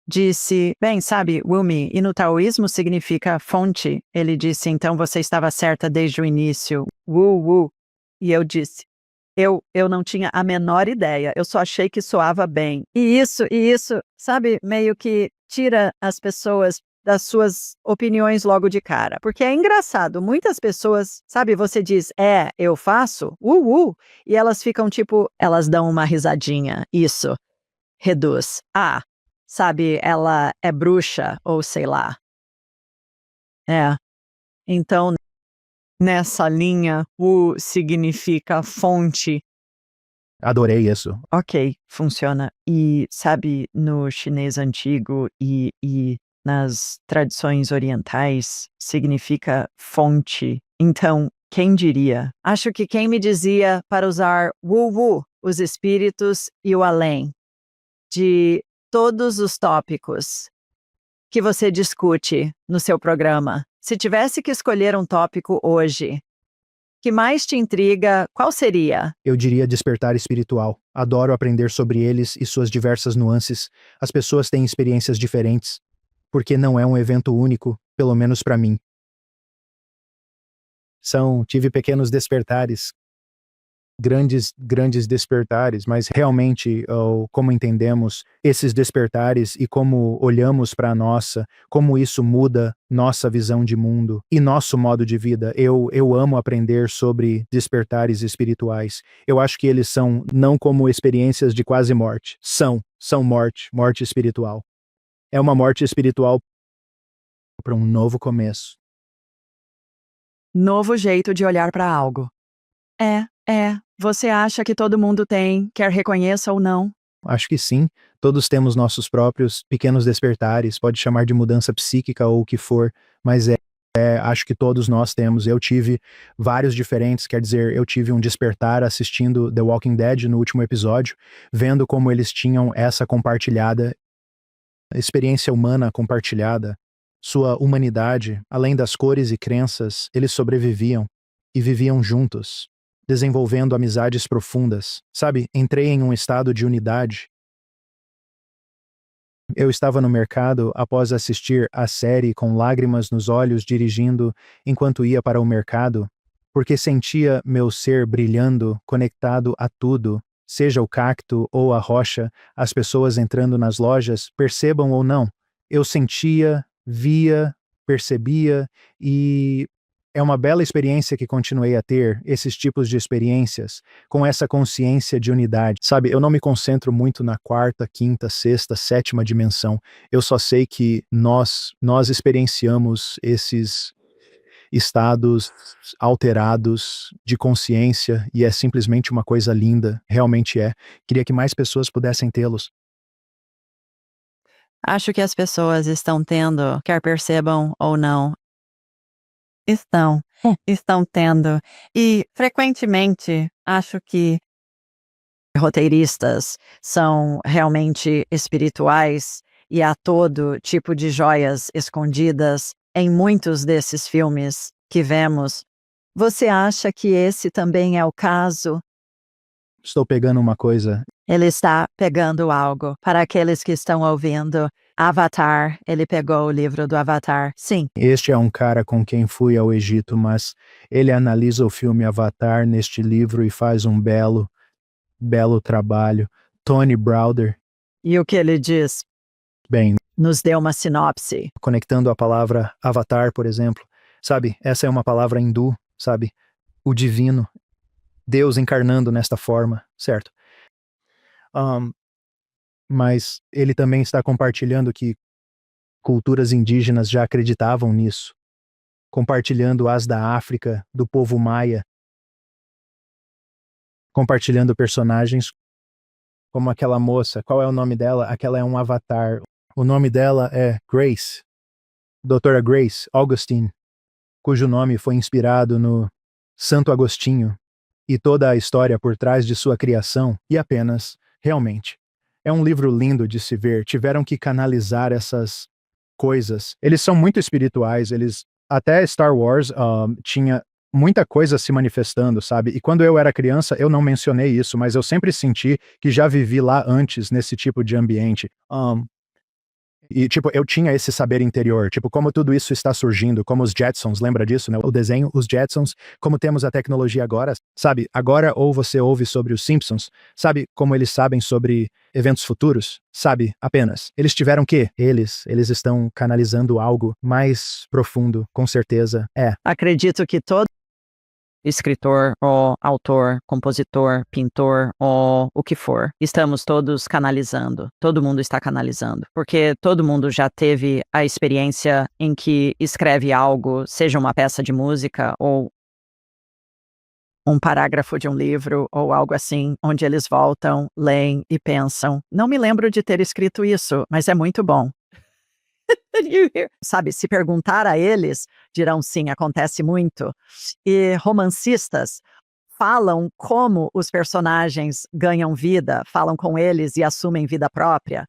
disse, bem, sabe, Wumi, e no taoísmo significa fonte. Ele disse, então você estava certa desde o início. Wu. E eu disse, eu não tinha a menor ideia, eu só achei que soava bem. E isso, sabe, meio que tira as pessoas das suas opiniões logo de cara. Porque é engraçado, muitas pessoas, sabe, você diz, eu faço, e elas ficam tipo, elas dão uma risadinha, isso, reduz. Sabe, ela é bruxa, ou sei lá. Então, nessa linha, Wu significa fonte. Adorei isso. Ok, funciona. E sabe, no chinês antigo e nas tradições orientais, significa fonte. Então, quem diria? Acho que quem me dizia para usar Wu, os espíritos e o além, de todos os tópicos que você discute no seu programa. Se tivesse que escolher um tópico hoje, que mais te intriga, qual seria? Eu diria despertar espiritual. Adoro aprender sobre eles e suas diversas nuances. As pessoas têm experiências diferentes, porque não é um evento único, pelo menos para mim. Tive pequenos despertares, grandes despertares, mas realmente, como entendemos esses despertares e como olhamos para como isso muda nossa visão de mundo e nosso modo de vida. Eu amo aprender sobre despertares espirituais. Eu acho que eles são não como experiências de quase morte, são morte espiritual. É uma morte espiritual para um novo começo. Novo jeito de olhar para algo. Você acha que todo mundo tem, quer reconheça ou não? Acho que sim. Todos temos nossos próprios pequenos despertares, pode chamar de mudança psíquica ou o que for, mas acho que todos nós temos. Eu tive vários diferentes, quer dizer, eu tive um despertar assistindo The Walking Dead no último episódio, vendo como eles tinham essa compartilhada, experiência humana compartilhada, sua humanidade, além das cores e crenças, eles sobreviviam e viviam juntos, desenvolvendo amizades profundas. Sabe, entrei em um estado de unidade. Eu estava no mercado após assistir a série com lágrimas nos olhos dirigindo enquanto ia para o mercado, porque sentia meu ser brilhando, conectado a tudo, seja o cacto ou a rocha, as pessoas entrando nas lojas, percebam ou não. Eu sentia, via, percebia e é uma bela experiência que continuei a ter, esses tipos de experiências, com essa consciência de unidade. Sabe, eu não me concentro muito na quarta, quinta, sexta, sétima dimensão. Eu só sei que nós experienciamos esses estados alterados de consciência e é simplesmente uma coisa linda, realmente é. Queria que mais pessoas pudessem tê-los. Acho que as pessoas estão tendo, quer percebam ou não. Estão tendo. E, frequentemente, acho que roteiristas são realmente espirituais e há todo tipo de joias escondidas em muitos desses filmes que vemos. Você acha que esse também é o caso? Estou pegando uma coisa. Ele está pegando algo. Para aqueles que estão ouvindo, Avatar, ele pegou o livro do Avatar. Sim, Este é um cara com quem fui ao Egito, mas ele analisa o filme Avatar neste livro e faz um belo trabalho. Tony Browder, e o que ele diz? bem, Nos deu uma sinopse. conectando a palavra Avatar, por exemplo, sabe? Essa é uma palavra hindu, sabe? O divino, Deus encarnando nesta forma, certo? Ahn, mas ele também está compartilhando que culturas indígenas já acreditavam nisso, compartilhando as da África, do povo maia, compartilhando personagens como aquela moça. Qual é o nome dela? Aquela é um avatar. O nome dela é Grace, Doutora Grace Augustine, cujo nome foi inspirado no Santo Agostinho e toda a história por trás de sua criação, e apenas, realmente. É um livro lindo de se ver, tiveram que canalizar essas coisas. Eles são muito espirituais, eles até Star Wars tinha muita coisa se manifestando, sabe? E quando eu era criança, eu não mencionei isso, mas eu sempre senti que já vivi lá antes nesse tipo de ambiente. E, tipo, eu tinha esse saber interior, tipo, como tudo isso está surgindo, como os Jetsons, lembra disso, né? O desenho, os Jetsons, como temos a tecnologia agora, sabe? Agora, ou você ouve sobre os Simpsons, sabe? Como eles sabem sobre eventos futuros, sabe? Apenas. Eles tiveram que? Eles estão canalizando algo mais profundo, com certeza. Acredito que todo escritor, ou autor, compositor, pintor, ou o que for, estamos todos canalizando. Todo mundo está canalizando. Porque todo mundo já teve a experiência em que escreve algo, seja uma peça de música, ou um parágrafo de um livro, ou algo assim, onde eles voltam, leem e pensam. Não me lembro de ter escrito isso, mas é muito bom. Sabe, se perguntar a eles, dirão sim, acontece muito. E romancistas falam como os personagens ganham vida, falam com eles e assumem vida própria.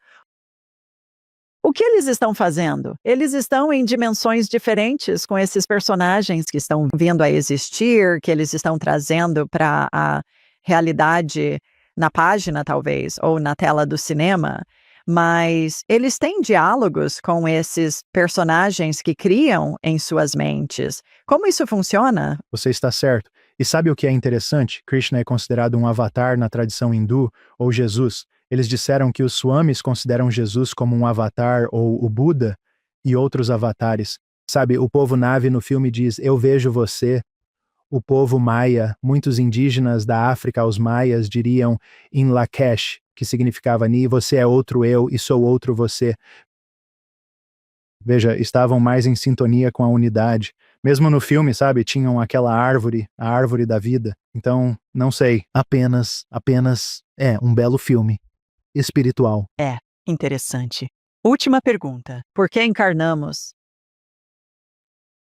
O que eles estão fazendo? Eles estão em dimensões diferentes com esses personagens que estão vindo a existir, que eles estão trazendo para a realidade na página, talvez, ou na tela do cinema. Mas eles têm diálogos com esses personagens que criam em suas mentes. Como isso funciona? Você está certo. E sabe o que é interessante? Krishna é considerado um avatar na tradição hindu, ou Jesus. Eles disseram que os Swamis consideram Jesus como um avatar ou o Buda e outros avatares. Sabe, o povo Na'vi no filme diz, eu vejo você. O povo maia, muitos indígenas da África aos maias diriam in Lakesh, que significava Ni, você é outro eu e sou outro você. Veja, estavam mais em sintonia com a unidade. Mesmo no filme, sabe, tinham aquela árvore, a árvore da vida. Então, não sei, apenas é um belo filme espiritual. Interessante. Última pergunta. Por que encarnamos?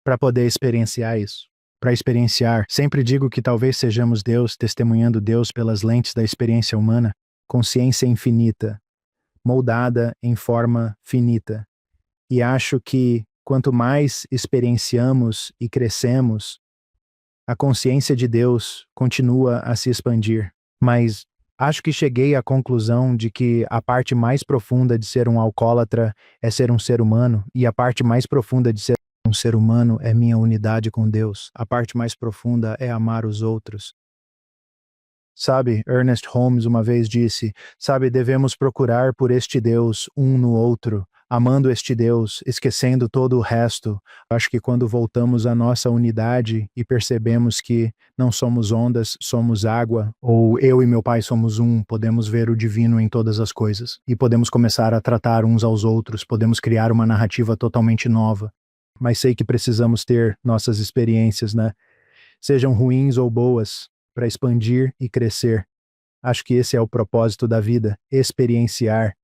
Para poder experienciar isso. Para experienciar, sempre digo que talvez sejamos Deus testemunhando Deus pelas lentes da experiência humana, consciência infinita, moldada em forma finita. E acho que quanto mais experienciamos e crescemos, a consciência de Deus continua a se expandir. Mas acho que cheguei à conclusão de que a parte mais profunda de ser um alcoólatra é ser um ser humano, e a parte mais profunda de ser um ser humano é minha unidade com Deus. A parte mais profunda é amar os outros. Sabe, Ernest Holmes uma vez disse, sabe, devemos procurar por este Deus um no outro, amando este Deus, esquecendo todo o resto. Acho que quando voltamos à nossa unidade e percebemos que não somos ondas, somos água, ou eu e meu pai somos um, podemos ver o divino em todas as coisas. E podemos começar a tratar uns aos outros, podemos criar uma narrativa totalmente nova. Mas sei que precisamos ter nossas experiências, né? Sejam ruins ou boas, para expandir e crescer. Acho que esse é o propósito da vida, experienciar.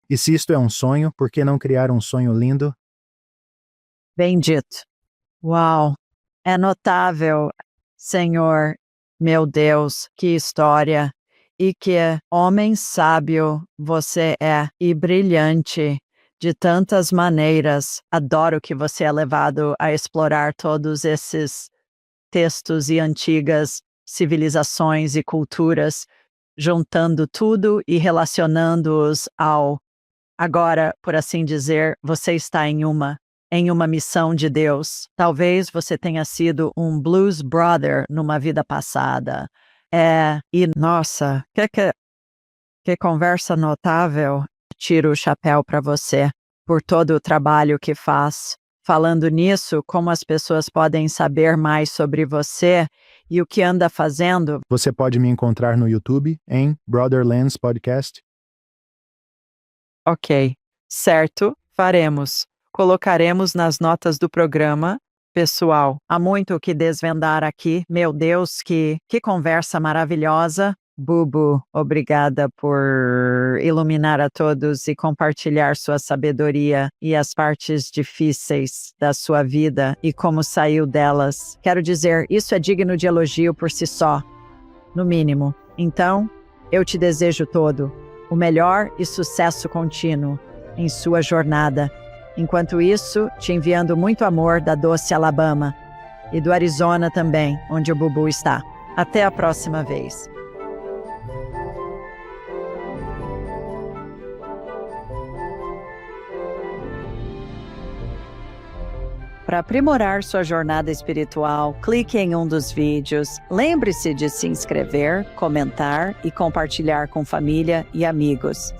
E se isto é um sonho, por que não criar um sonho lindo? Bem dito. Uau! É notável, Senhor, meu Deus, que história! E que homem sábio você é, e brilhante de tantas maneiras. Adoro que você é levado a explorar todos esses textos e antigas civilizações e culturas, juntando tudo e relacionando-os ao Agora, por assim dizer, você está em uma missão de Deus. Talvez você tenha sido um blues brother numa vida passada. Nossa, que conversa notável. Tiro o chapéu para você por todo o trabalho que faz. Falando nisso, como as pessoas podem saber mais sobre você e o que anda fazendo? Você pode me encontrar no YouTube em Brotherlands Podcast. Ok, certo, faremos. Colocaremos nas notas do programa. Pessoal, há muito o que desvendar aqui. Meu Deus, que conversa maravilhosa. Bubu, obrigada por iluminar a todos e compartilhar sua sabedoria e as partes difíceis da sua vida e como saiu delas. Quero dizer, isso é digno de elogio por si só, no mínimo. Então, eu te desejo todo o melhor e sucesso contínuo em sua jornada. Enquanto isso, te enviando muito amor da doce Alabama e do Arizona também, onde o Bubu está. Até a próxima vez. Para aprimorar sua jornada espiritual, clique em um dos vídeos. Lembre-se de se inscrever, comentar e compartilhar com família e amigos.